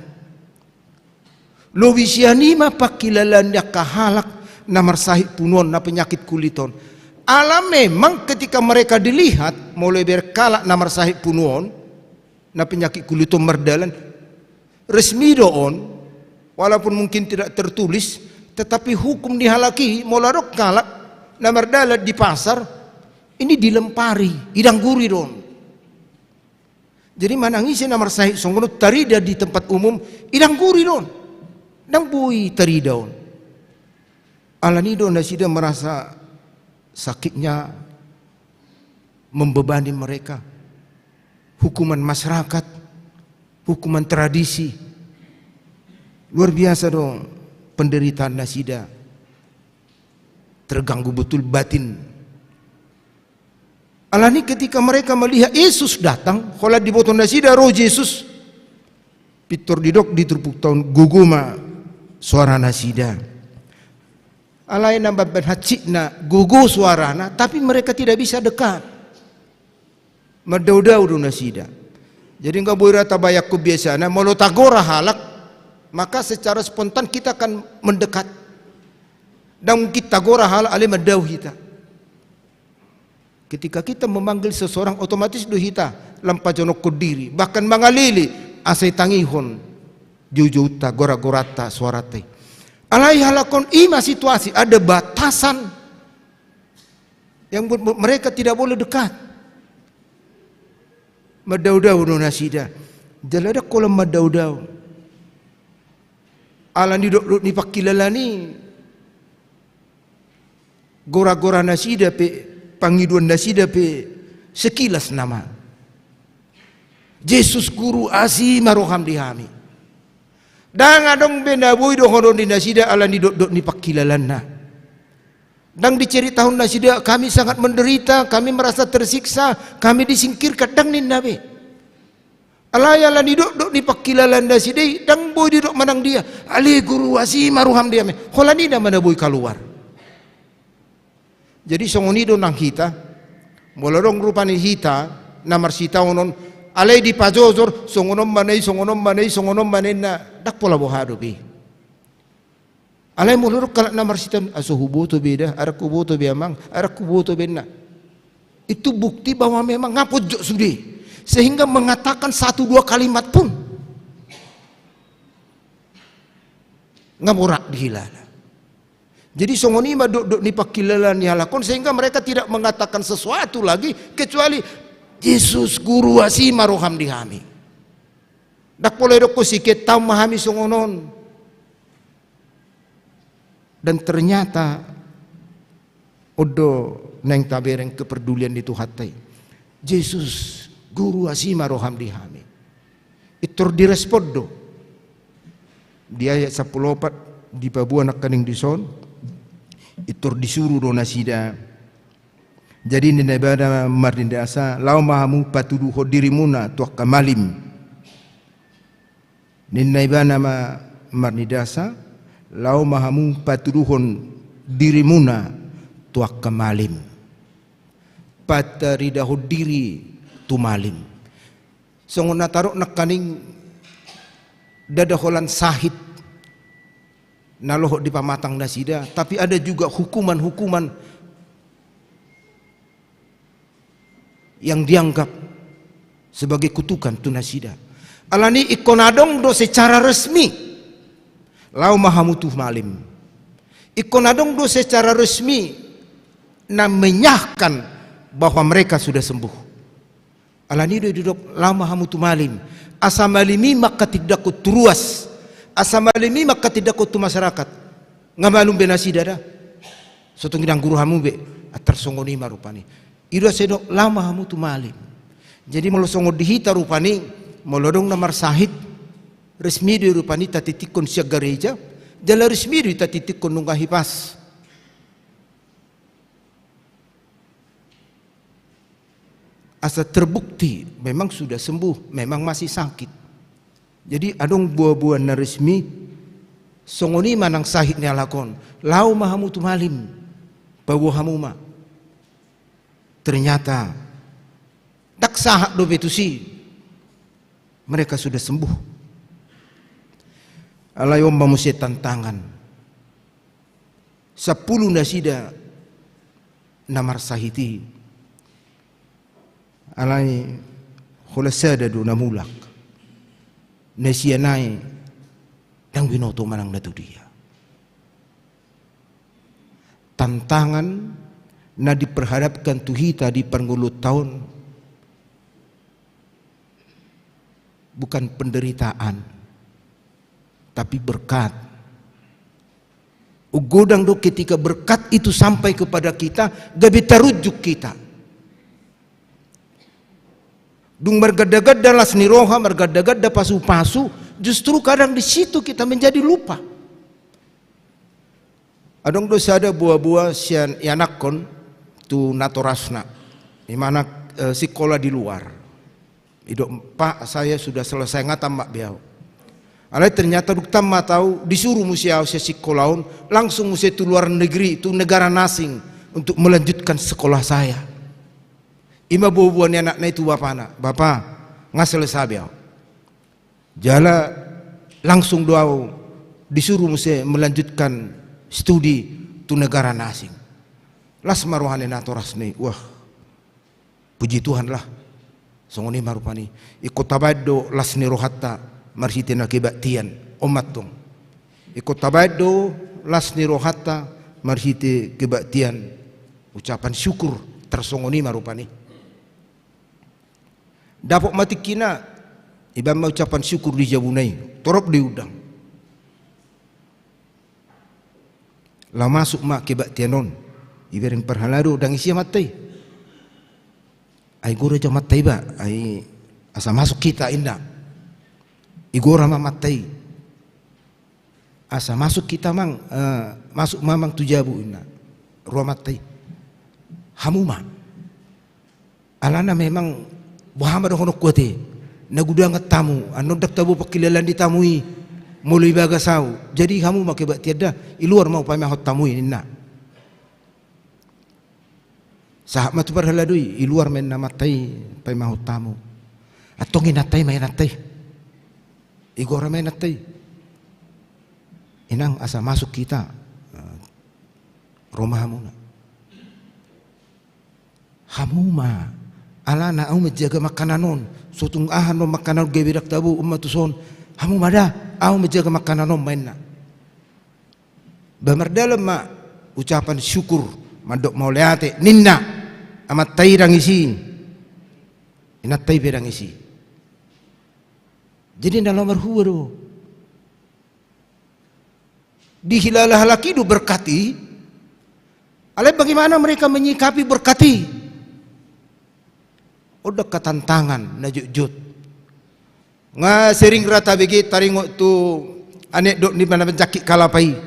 [SPEAKER 3] Lo wisianima pakilalan ya kahalak na marsahik punuan na penyakit kuliton. Alam memang ketika mereka dilihat mulai berkalak na marsahik punuan na penyakit kuliton merdalan resmi doon walaupun mungkin tidak tertulis tetapi hukum dihalaki molarok kalak na merdalan di pasar ini dilempari idang guri doon. Jadi manangisi na marsahik songgono tarida di tempat umum idang guri doon. Nang bui teridaun. Alanido nasida merasa sakitnya membebani mereka. Hukuman masyarakat, hukuman tradisi. Luar biasa dong penderitaan nasida. Terganggu betul batin. Alani ketika mereka melihat Yesus datang, kalau di botol nasida roh Yesus. Pitor didok di terpuk tahun guguma suara nasida. Alai nambah berhacikna gugu suarana, tapi mereka tidak bisa dekat. Merdau-dau nasida. Jadi enggak boleh rata bayak kebiasaan. Mau tagora halak, maka secara spontan kita akan mendekat. Dan kita tagora halak alai merdau kita. Ketika kita memanggil seseorang otomatis do kita lampajonok kodiri, bahkan mangalili asai tangihon jujuta gora-gorata suarate. Alai halakon ima situasi ada batasan yang mereka tidak boleh dekat. Madau-dau nasida. Jalada kolam madau-dau. Alan di pakilalani gora-gora nasida pe pangiduan nasida pe sekilas nama. Yesus guru asi maroham dihami. Dan adong benda boy do horon di nasida ala ni dok ni pakilalanna. Dan diceritakan nasida kami sangat menderita, kami merasa tersiksa, kami disingkirkan dang ni nabe. Alaya ala ni dok ni pakilalan nasida dang boy di dok manang dia. Ali guru asi maroham dia me. Holani na mana boy keluar. Jadi songoni do nang kita, molorong rupani hita, namar sita onon, alai di pajozor, songonom manay na, dak pola bohado bi. Alai molorok kalak namar sita, aso huboto beda, arak huboto biamang, arak huboto bena. Itu bukti bahwa memang ngapot jok sudi, sehingga mengatakan 1-2 kalimat pun ngamurak dihilala. Jadi songoni ma dok ni pakilalan ni halakon sehingga mereka tidak mengatakan sesuatu lagi kecuali Yesus guru asi maroham dihami. Dak boleh dok sikit tahu mahami songonon. Dan ternyata odo neng tabereng kepedulian itu hatai. Yesus guru asi maroham dihami. Itu direspon do. Dia ayat 14 di Papua nak kaning dison. Itu disuruh do nasida. Jadi ni nebada marindasa lau mahamu patudu hodirimuna tuak kamalim. Ni nebana marindasa lau mahamu patuduhon dirimuna tuak kamalim. Patarida hodiri tumalim. Songona tarok nak kaning dadaholan sahid. Nalohok di pamatang nasida, tapi ada juga hukuman-hukuman yang dianggap sebagai kutukan tu nasida. Alani ikonadong do secara resmi lau mahamutuh malim. Ikonadong do secara resmi na menyahkan bahwa mereka sudah sembuh. Alani do duduk lau mahamutuh malim. Asamalimi maka tidak kuturuas. Asamalimi maka tidak kutu masyarakat. Ngamalum benasida dah. Sotong idang guru hamu be atar songoni marupani. Ira sedok lama hamu tu malim. Jadi mau songo dihita rupani molodong namar sahid resmi di rupani tatitikon siag gereja. Jala resmi di tatitikon nunggah hipas. asa terbukti memang sudah sembuh, memang masih sakit. Jadi adong buah-buah na resmi songoni manang sahid ni alakon lau mahamu tumalim bawa hamuma. Ternyata tak sahak do betusi mereka sudah sembuh. Alayom mamusia tantangan 10 nasida namar sahiti alay khulasada do namulak nasiyanay dang binoto manang na dia. Tantangan na diperhadapkan tuhita di pergulut tahun bukan penderitaan tapi berkat. Ugodang do ketika berkat itu sampai kepada kita, gabi tarujuk kita. Dung margada-gada las niroha, margada-gada pasu-pasu, justru kadang di situ kita menjadi lupa. Adong dosa ada buah-buah sian yanakon tu natorasna, di mana sekolah di luar. Idok pak saya sudah selesai ngatam mak biau. Alai ternyata duktam ma tahu disuruh musia sekolaun langsung musia tu luar negeri itu negara asing untuk melanjutkan sekolah saya. Ima buah-buah ni anak na itu bapak nggak selesai biau. Jala langsung doa disuruh musia melanjutkan studi tu negara asing. Las maruhane natoras ni, wah puji Tuhan lah. Songoni marupani ikut tabado las ni rohatta marhite na kebaktian umat tong. Ikut tabado las ni rohatta marhite kebaktian ucapan syukur tersongoni marupani. Dapat mati kina ibam ucapan syukur di jabunai torop di udang. La masuk mak kebaktianon iberin perhalado dang isi matai. Ai gora jam matai ba ai asa masuk kita indah. Igora ma matai. Asa masuk kita mang masuk mamang tujabu indah. Ruang matai. Hamuma. Alana memang Muhammad honok kuate nagudang tamu anu dak tabu pakilalan ditamui mulai bagasau jadi kamu make bak tiada iluar mau pamah hot tamui inna sahab matu parhaladui iluar men namatai pamah hot tamu atong inatai may natai igora may natai inang asa masuk kita rumah hamuna hamuma alana au menjaga makananon sotung ahan no makanan gebirak tabu ummatuson hamu mada au menjaga makananon mainna bamardalam ma ucapan syukur mandok mau leate ninna amat tairang isi inat tai berang isi jadi dalam marhuwa do di hilalah laki do berkati alai bagaimana mereka menyikapi berkati. Udah ketantangan na jujut nga sering rata begi taringo tu anek dok ni mana menjaki kalapai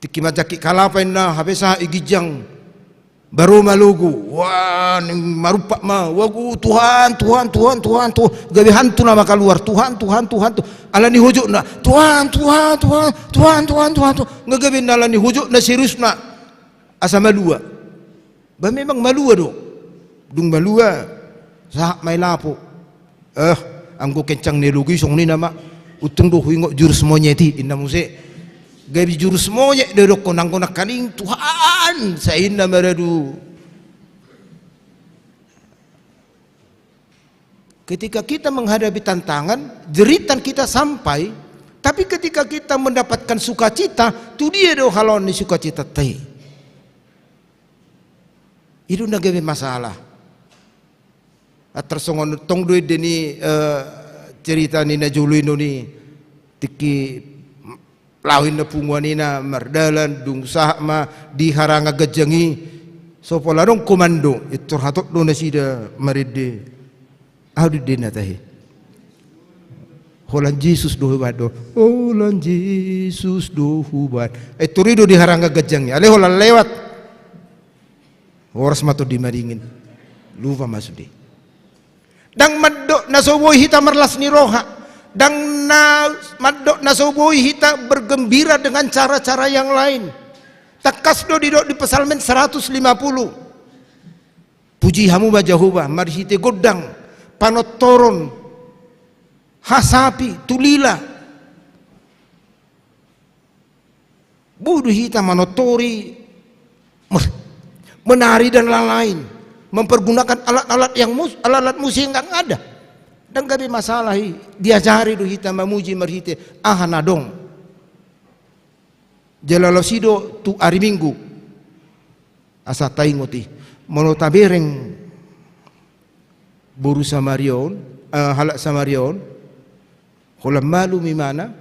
[SPEAKER 3] tiki majaki kalapai na habisa igijang baru malugu wah ning marupak ma wagu Tuhan gawe hantu nama keluar Tuhan ala ni hujuk na Tuhan ngagawe na ala ni hujuk na serius na asa malua ba memang malua do dung balua sahak may lapo anggo kencang ni lugi song ni nama uteng do huingok jurus monyeti inna muse gabi jurus monyet de do konang konak kaning Tuhan sa inna maradu. Ketika kita menghadapi tantangan jeritan kita sampai tapi ketika kita mendapatkan sukacita tu dia do halon ni sukacita tei itu nagawe masalah. Tersongon tong duit deni cerita nina juluino ni tiki lawin na punguanina mardalan dung sahma diharanga gajangi sopolarong komando itu hatot do nasida maride adu dena tahi holan Jesus do hubado holan Jesus do hubad turido diharanga gajangi ale holan lewat horas matu dimaringin lupa masudi dang maddo nasoboi hita merlas ni roha dang maddo nasoboi hita bergembira dengan cara-cara yang lain. Takasdo di Psalmen 150. Puji hamu bajahuba marhite godang panotoron hasapi tulila budu hita manotori menari dan lain-lain, mempergunakan alat-alat musik yang enggak ada. Dan gabi masalah diajari do hita memuji marhite ahanadong jalalosido tu hari Minggu asa taingoti monotabereng buru samarion halak samarion holam malu mimana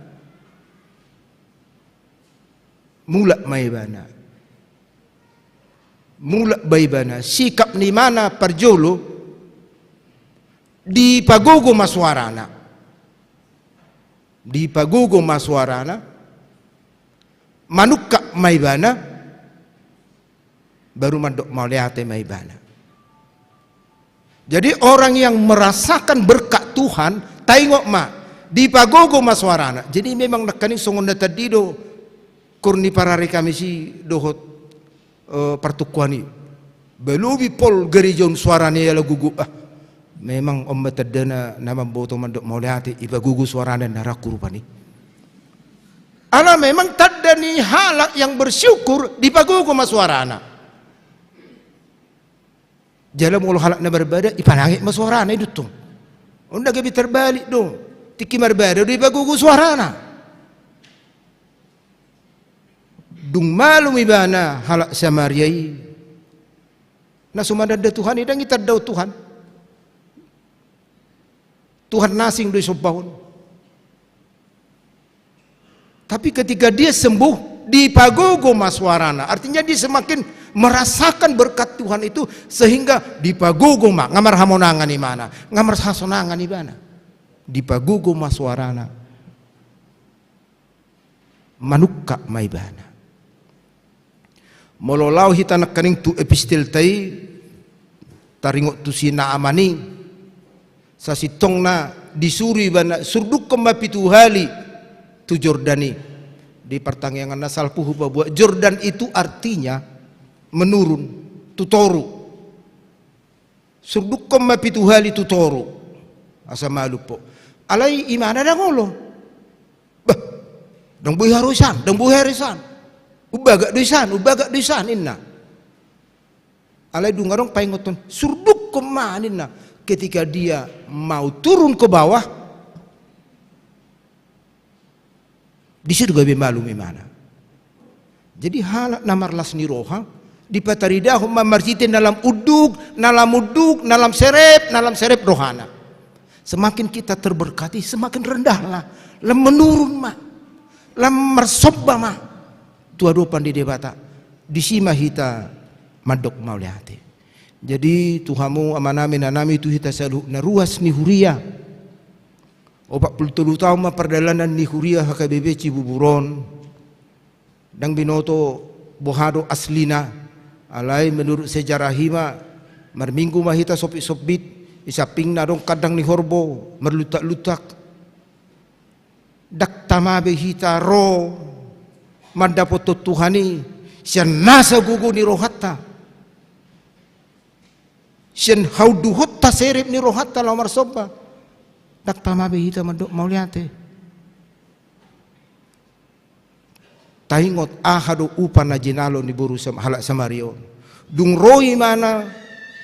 [SPEAKER 3] mulak maibana mulak baibana sikap ni mana parjolo di pagogo maswarana manukka maibana baru mandok mauliate maibana. Jadi orang yang merasakan berkat Tuhan tengok di pagogo maswarana. Jadi memang nakani songonda tadido kurni parare kami si dohot pertukuani belubi pol gerijon suarane ya gugu memang om tadana nama boto mandok mauliate iba gugu suarane naraku rupani. Ana memang tadani halak yang bersyukur di pagogo maswarana. Jalan mulu halak na berbeda ipanangit maswarana idutung. Unda gabi terbalik dong. Tiki berbeda di pagogo suarana. Dung malum ibana halak Samariai. Na sumadada Tuhan idang itadaw Tuhan. Tuhan nasing do sobahon. Tapi ketika dia sembuh di pagogo maswarana, artinya dia semakin merasakan berkat Tuhan itu sehingga di pagogo ngamar hamonangan di mana, ngamar hasonangan di mana, di pagogo maswarana, manukka maibana. Mololau hita nakaning tu epistel tai taringot tu sina amani sa sitong na disuri bana surduk kemapitu hali tu Jordani di pertangyangan nasal puhu bahwa Jordan itu artinya menurun tutoru surduk kemapitu hali tutoru asa malupo alai imana dang ngolo bah dang buih harusan dang buih harisan ubaga duisan inna alai dungarong paingoton surduk kemaninna ketika dia mau turun ke bawah di situ gabi malu mana. Jadi halak namarlas ni roha di pataridah mamarjitin dalam uduk, dalam serep rohana. Semakin kita terberkati, semakin rendahlah, lem menurun lem mersobba tua dopan di debata, di sima hita madok mauliate. Jadi Tuhamu amanami nanami tu hita selalu naruas ni huria. 40 tahun perdalanan ni huria HKBP Cibuburon dan binoto bohado aslina alai menurut sejarah hima marminggu mahita sopit isaping na dong kadang ni horbo merlutak-lutak dak tamabe hita ro mandapoto Tuhani sian nasa gugu ni rohatta sian hauduhot ta serep ni rohatta lamar soba dak tamabe hita mandok mauliate taingot ahado upana jinalo ni buru halak Samario dung roi mana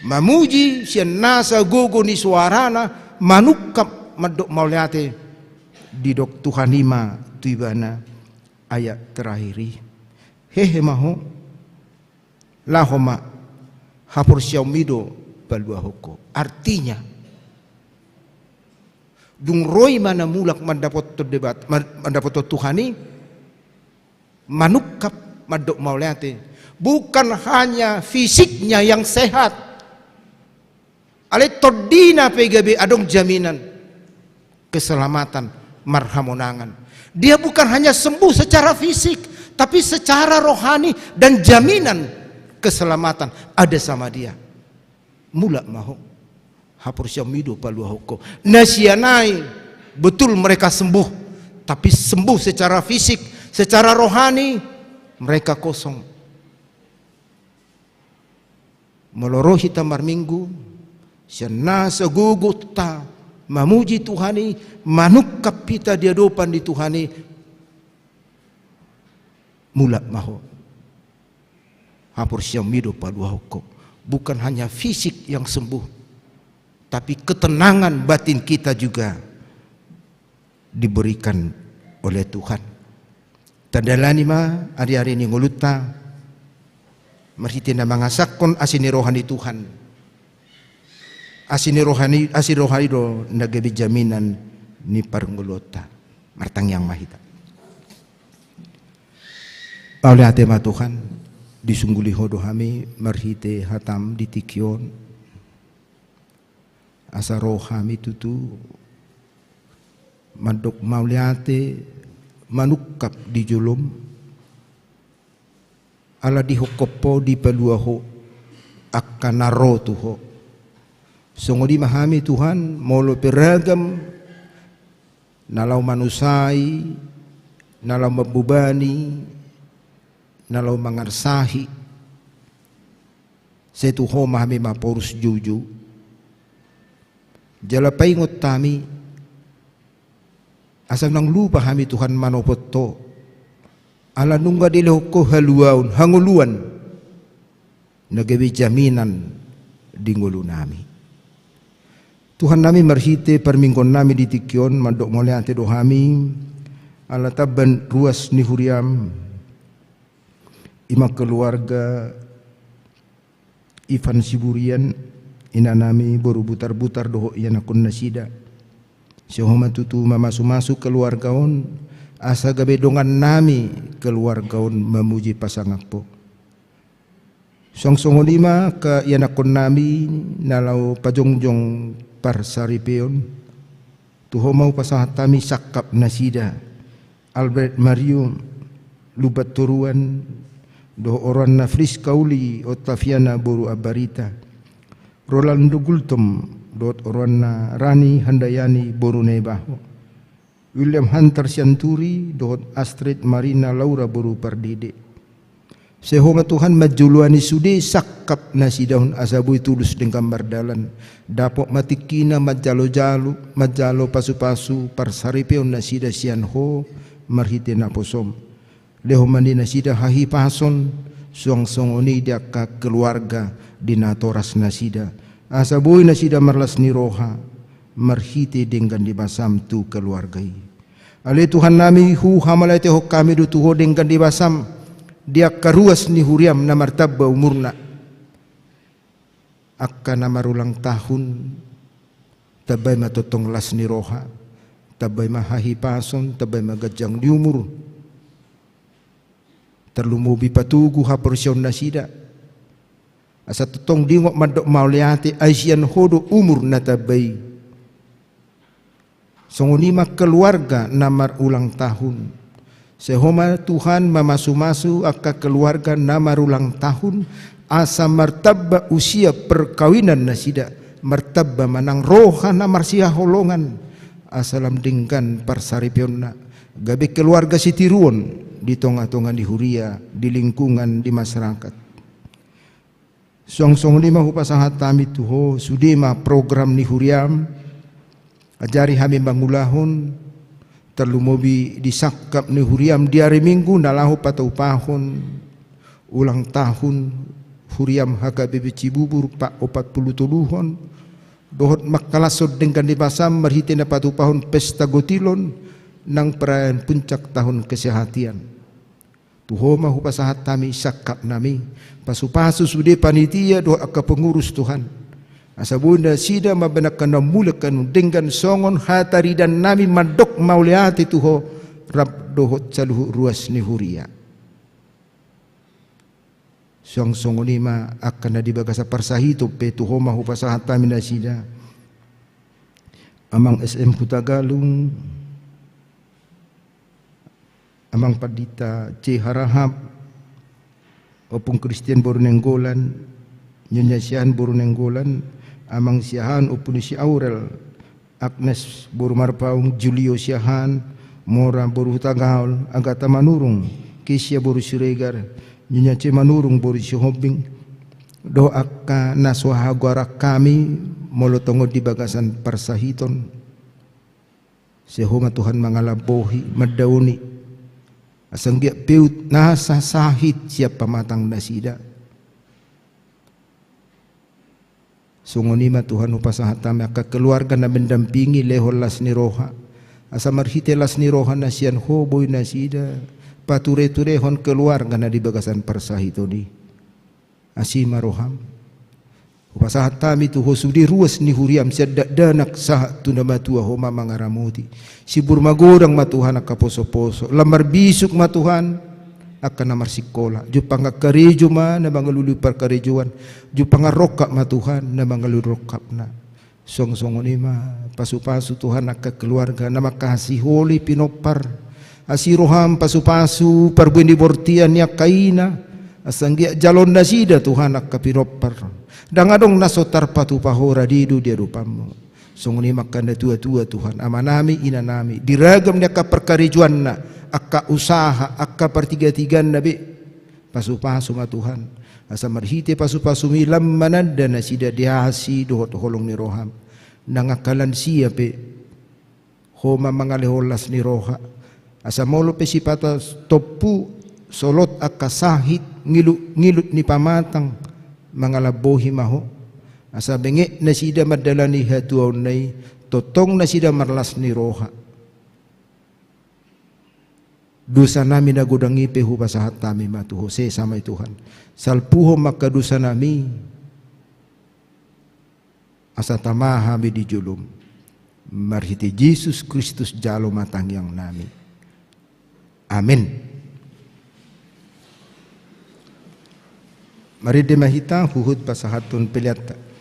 [SPEAKER 3] mamuji sian nasa gogo ni suarana manukap mandok mauliate di dok Tuhanima tuibana ayat terakhiri hehe maho lahoma hapur syaumido balua hoko artinya dung roy mana mulak mendapat Tuhani manukap madok mauliate bukan hanya fisiknya yang sehat ale todina PGB adong jaminan keselamatan marhamonangan dia bukan hanya sembuh secara fisik tapi secara rohani dan jaminan keselamatan ada sama dia mula maho hapur syamido palu hoko nasianai. Betul mereka sembuh, tapi sembuh secara fisik, secara rohani mereka kosong. Melorohi tamar minggu siana segugut ta mamuji Tuhani, manukap pita dia dopan di Tuhani, mula maho hapur syamido palu hoko. Bukan hanya fisik yang sembuh, tapi ketenangan batin kita juga diberikan oleh Tuhan. Tandalani ma hari-hari ini nguluta marhitina mangasakon asini rohani Tuhan. Asini rohani do nagabi jaminan ni parnggulota martang yang mahita. Oleh atema Tuhan disungguli hodo hami marhite hatam ditikyon asa rohami tutu mandok mauliate manukap di julum ala di hokopo di peluaho akanaro tuho songodi mahami Tuhan molo beragam nalau manusai nalau membubani nalau mangarsahi setuho mahami maporus juju jalapai ngot tami asam nang lupa hami Tuhan manopoto ala nungga diloko haluaun hanguluan nagawi jaminan di ngulu nami. Tuhan nami marhite perminggon nami di tikyon mandok mole ante do hami ala taban ruas ni huriam ima keluarga Ivan Siburian ina nami baru butar-butar doho yana kun nasida sehoma tutu mamasu-masu keluargaon asa gabedongan nami keluargaon memuji pasangakpo song-songo lima ka yana kun nami nalau pajongjong parsaripeon tuho mau pasahatami sakap nasida Albert Mario lubat turuan do oran na Fris Kauli Otaviana boru abarita Rolando Gultom dot oran na Rani Handayani boru nebaho William Hunter Sianturi dot Astrid Marina Laura boru pardide sehonga Tuhan majuluani sudi sakap nasi daun asabui tulus dengan bardalan dapok matikina majalo-jalo majalo pasu-pasu parsaripeon nasida sianho marhite naposom leho mandi nasida hahi pason song-songoni dia ka keluarga dinatoras nasida asabui nasida marlas ni roha marhite dengan dibasam tu keluargai ale Tuhan nami hu hamalate ho kami du tuho dengan dibasam dia karuas ni huriam na martaba umurna akka namarulang tahun tabay matotong las ni roha tabay mahahi pason tabay magajang di umur terlumubi patugu haporsyon nasida asa tutong dingok mandok mauliate aisian hodo umur na tabay songonima keluarga namar ulang tahun sehoma Tuhan mamasu-masu akka keluarga namar ulang tahun asa martaba usia perkawinan nasida martaba manang roha namar sia holongan asalam dingkan parsaripionna gabe keluarga sitiruon di tonga-tonga di huria di lingkungan di masyarakat song-song lima hupasahat tami tuho sudima program ni huriam ajari hami bangulahon terlumobi disakap ni huriam di hari minggu nalahu patau pahon ulang tahun huriam haka bebe Cibubur pak 47 dohot makalasod dengan dibasam marhitina patau pahon pesta gotilon nang perayaan puncak tahun kesehatian tuho mahu pasahat tami sakap nami pasu-pasu sude panitia doa ke pengurus Tuhan asabunda sida mabenakan mulakan dengan songon hatari dan nami mandok mauliati tuho rab dohot saluhu ruas ni huria song-songon lima akan dibagasa parsahito pe tuho mahu pasahat tami nasida amang SM Kutagalung amang Padita C Harahap opung Christian Bornenggolan Nyonya siahan buru nenggolan, amang siahan upuni si Aurel, Agnes buru marpaung, Julio siahan, Mora buru tagaul, Agata manurung, Kesia buru siregar, Nyonya C manurung buru si hobing, doa ka naswaha guara kami, molotongo di bagasan parsahiton, sehoma Tuhan mangalabohi, madauni, asang dia peut nasa sahit siap pamatang nasida. Sungonima Tuhan upasahatami aka keluarga na mendampingi lehol las ni roha. Asa marhite las ni roha na siyan hoboy na sida. Pature-turehon keluarga na di bagasan parsahito ni. Asima roham. Upasahatami tu hosudi ruas ni huriam siya danak sahat tu na matua homa mangaramuti. Sibur magorang matuhan akaposo-poso. Lamar bisuk matuhan. Akan namar sikola jupang karejo ma na mangalulu par karejuan jupang rokap ma Tuhan na mangalulu rokap na song-songon ima pasu-pasu Tuhan akka keluarga na makasih holi pinopar asiroham pasu-pasu parbundi bortian ya kaina asanggia jalon nasida Tuhan akka pinopar dangadong nasotar patu pahora didu dia rupamu songon ima kanda tua-tua Tuhan amanami inanami diragam dia ka perkarejuan na akka usaha, akka pertiga-tigan nabi pasu-pasu ma Tuhan asa marhite pasu-pasu milam mananda na sida dihasi dohot holong ni roham nangakalan siya pe homa mangaleholas ni roha asa molo pe sipata topu solot akka sahit ngilut ni pamatang mangalabohi maho asa benge na sida madalani hatuaw nay totong na sida marlas ni roha dosa nami nagudangi pehu pasahat tami matu Hose samay Tuhan salpuho maka dosa nami asa tamaha mi di julum marhiti Jesus Kristus jalo matang yang nami amin. Mari demahita huhud pasahatun peliata.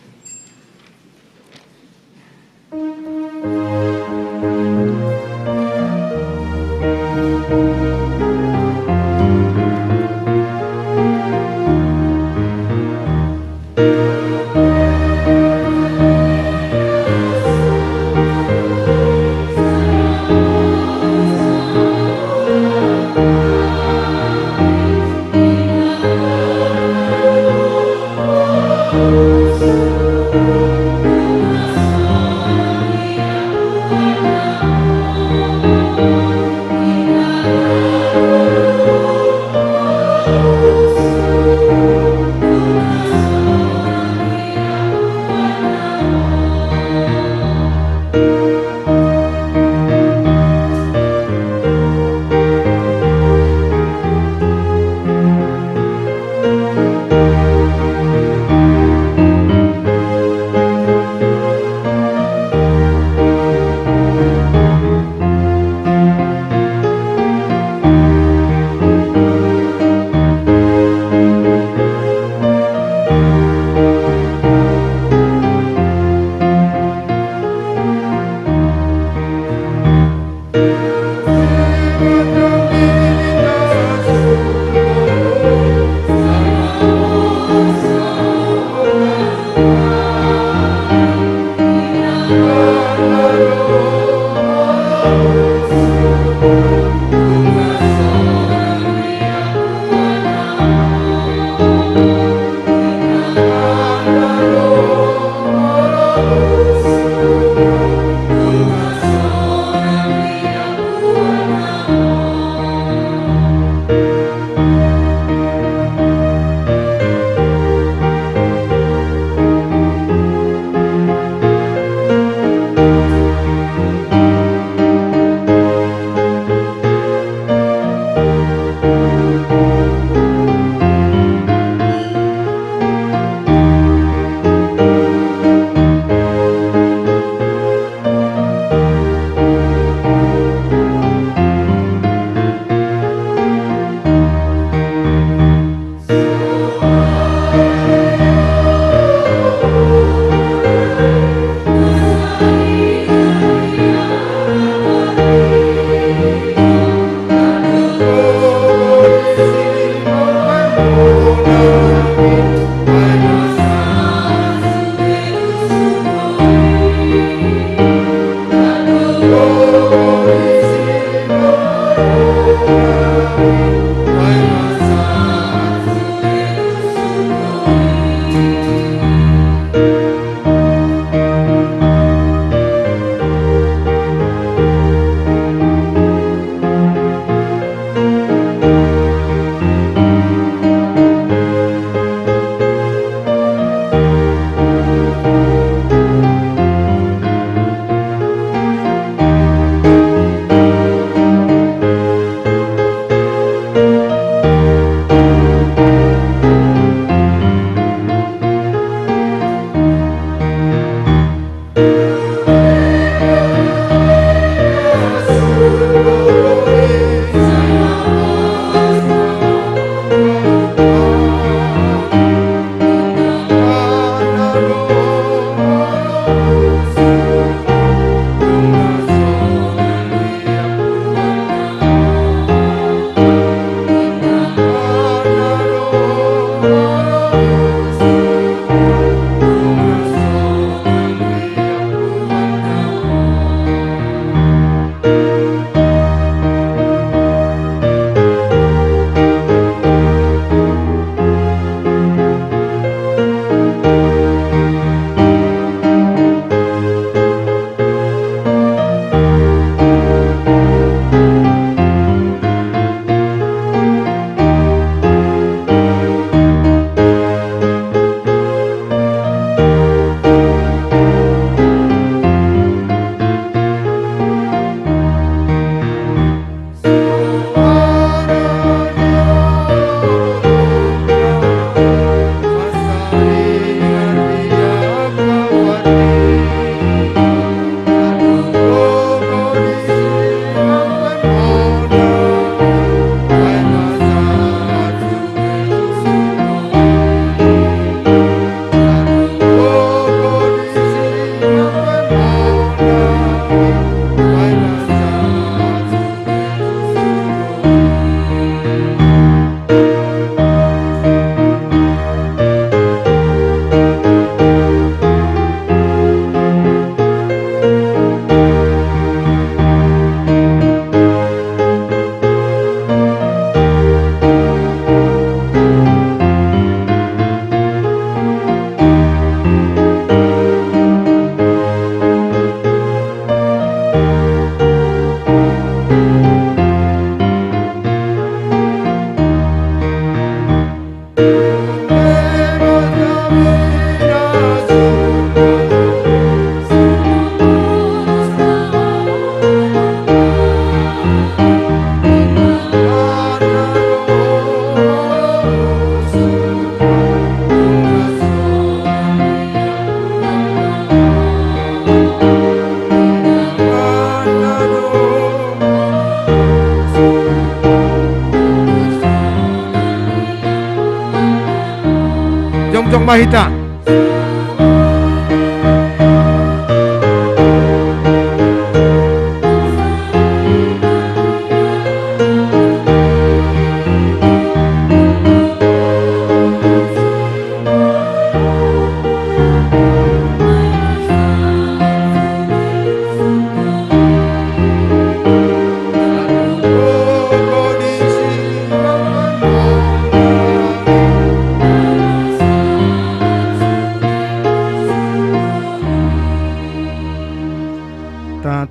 [SPEAKER 3] Mahita.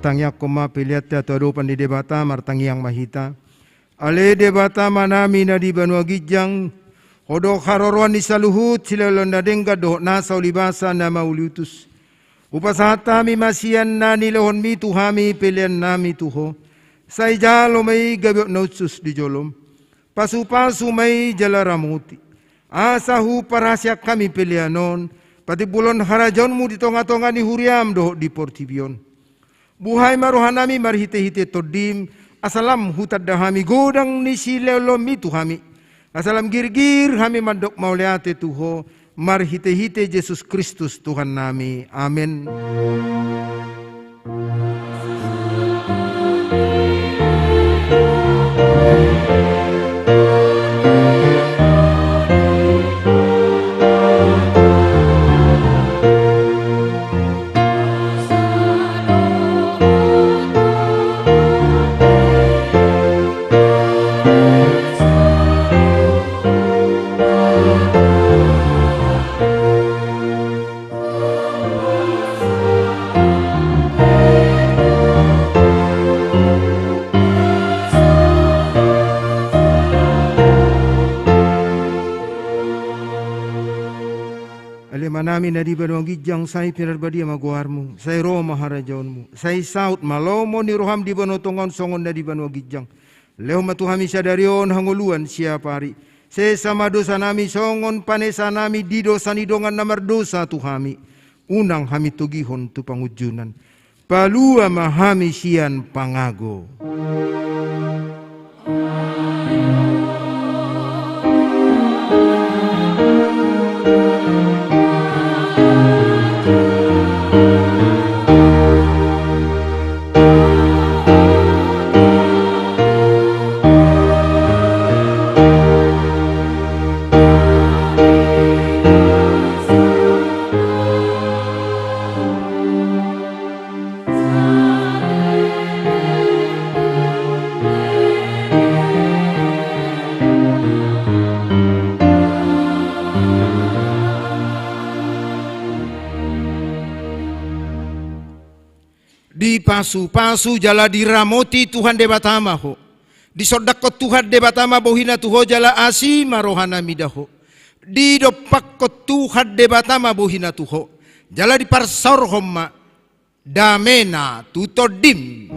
[SPEAKER 3] Tangyak koma pilihat teatro pandi debata martangi yang mahita. Ale debata manami na di banua gijang. Hodok harorwan di saluhut sila londa do nasa ulibasa na mauliutus. Upasata mi masian na nilohon mi tuhami pilihan nami tuho. Say jalo may gabiok nautsus di jolom. Pasu-pasu may jalaramuti. Asahu parasyak kami pilihanon. Pati bulon harajon mu di tonga-tonga ni huriam do di portibion. Buhay marohanami marhite-hite todim, asalam hutad dahami godang ni silelo mi tuhami. Asalam girgir hami mandok mauliate tuho, marhite-hite Yesus Kristus Tuhan nami. Amin. Manami na di banong gijang say pinarbadi maguarmu, say ro maharajaonmu, say saut malomo ni roham di banotongon songon na di banong gijang. Leo matuhami sadarion hanguluan siya pari. Say sama dosa nami songon panesa nami di dosa nidongan namar dosa tuhami. Unang hami tugihon tu pangujunan. Palua mahami sian pangago. Di pasu-pasu jala diramoti Tuhan debatama ho. Di sodakot Tuhan debatama bohina tuho jala asi marohana midaho. Di dopakot Tuhan debatama bohina tuho. Jala di parsor homma damena tutodim.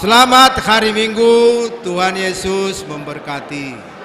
[SPEAKER 3] Selamat hari Minggu, Tuhan Yesus memberkati.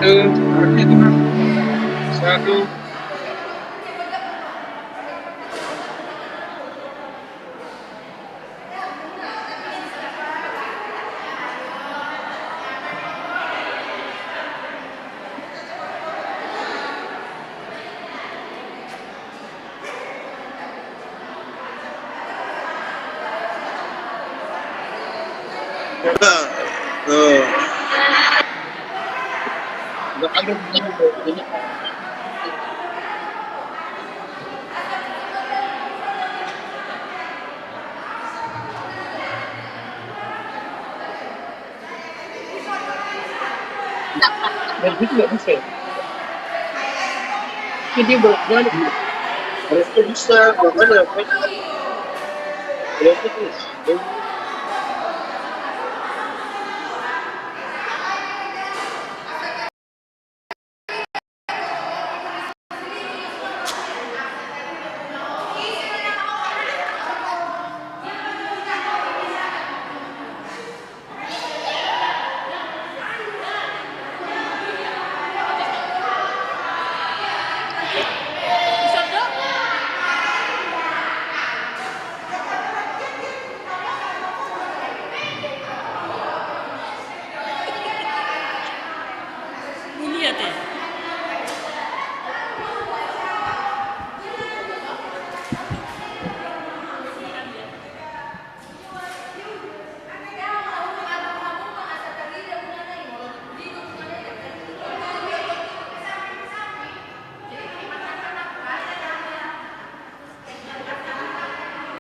[SPEAKER 4] Satu. Dan itu nggak bisa. Jadi bolak-balik. Harus bisa, makanya ya itu.
[SPEAKER 5] Ini ya teh.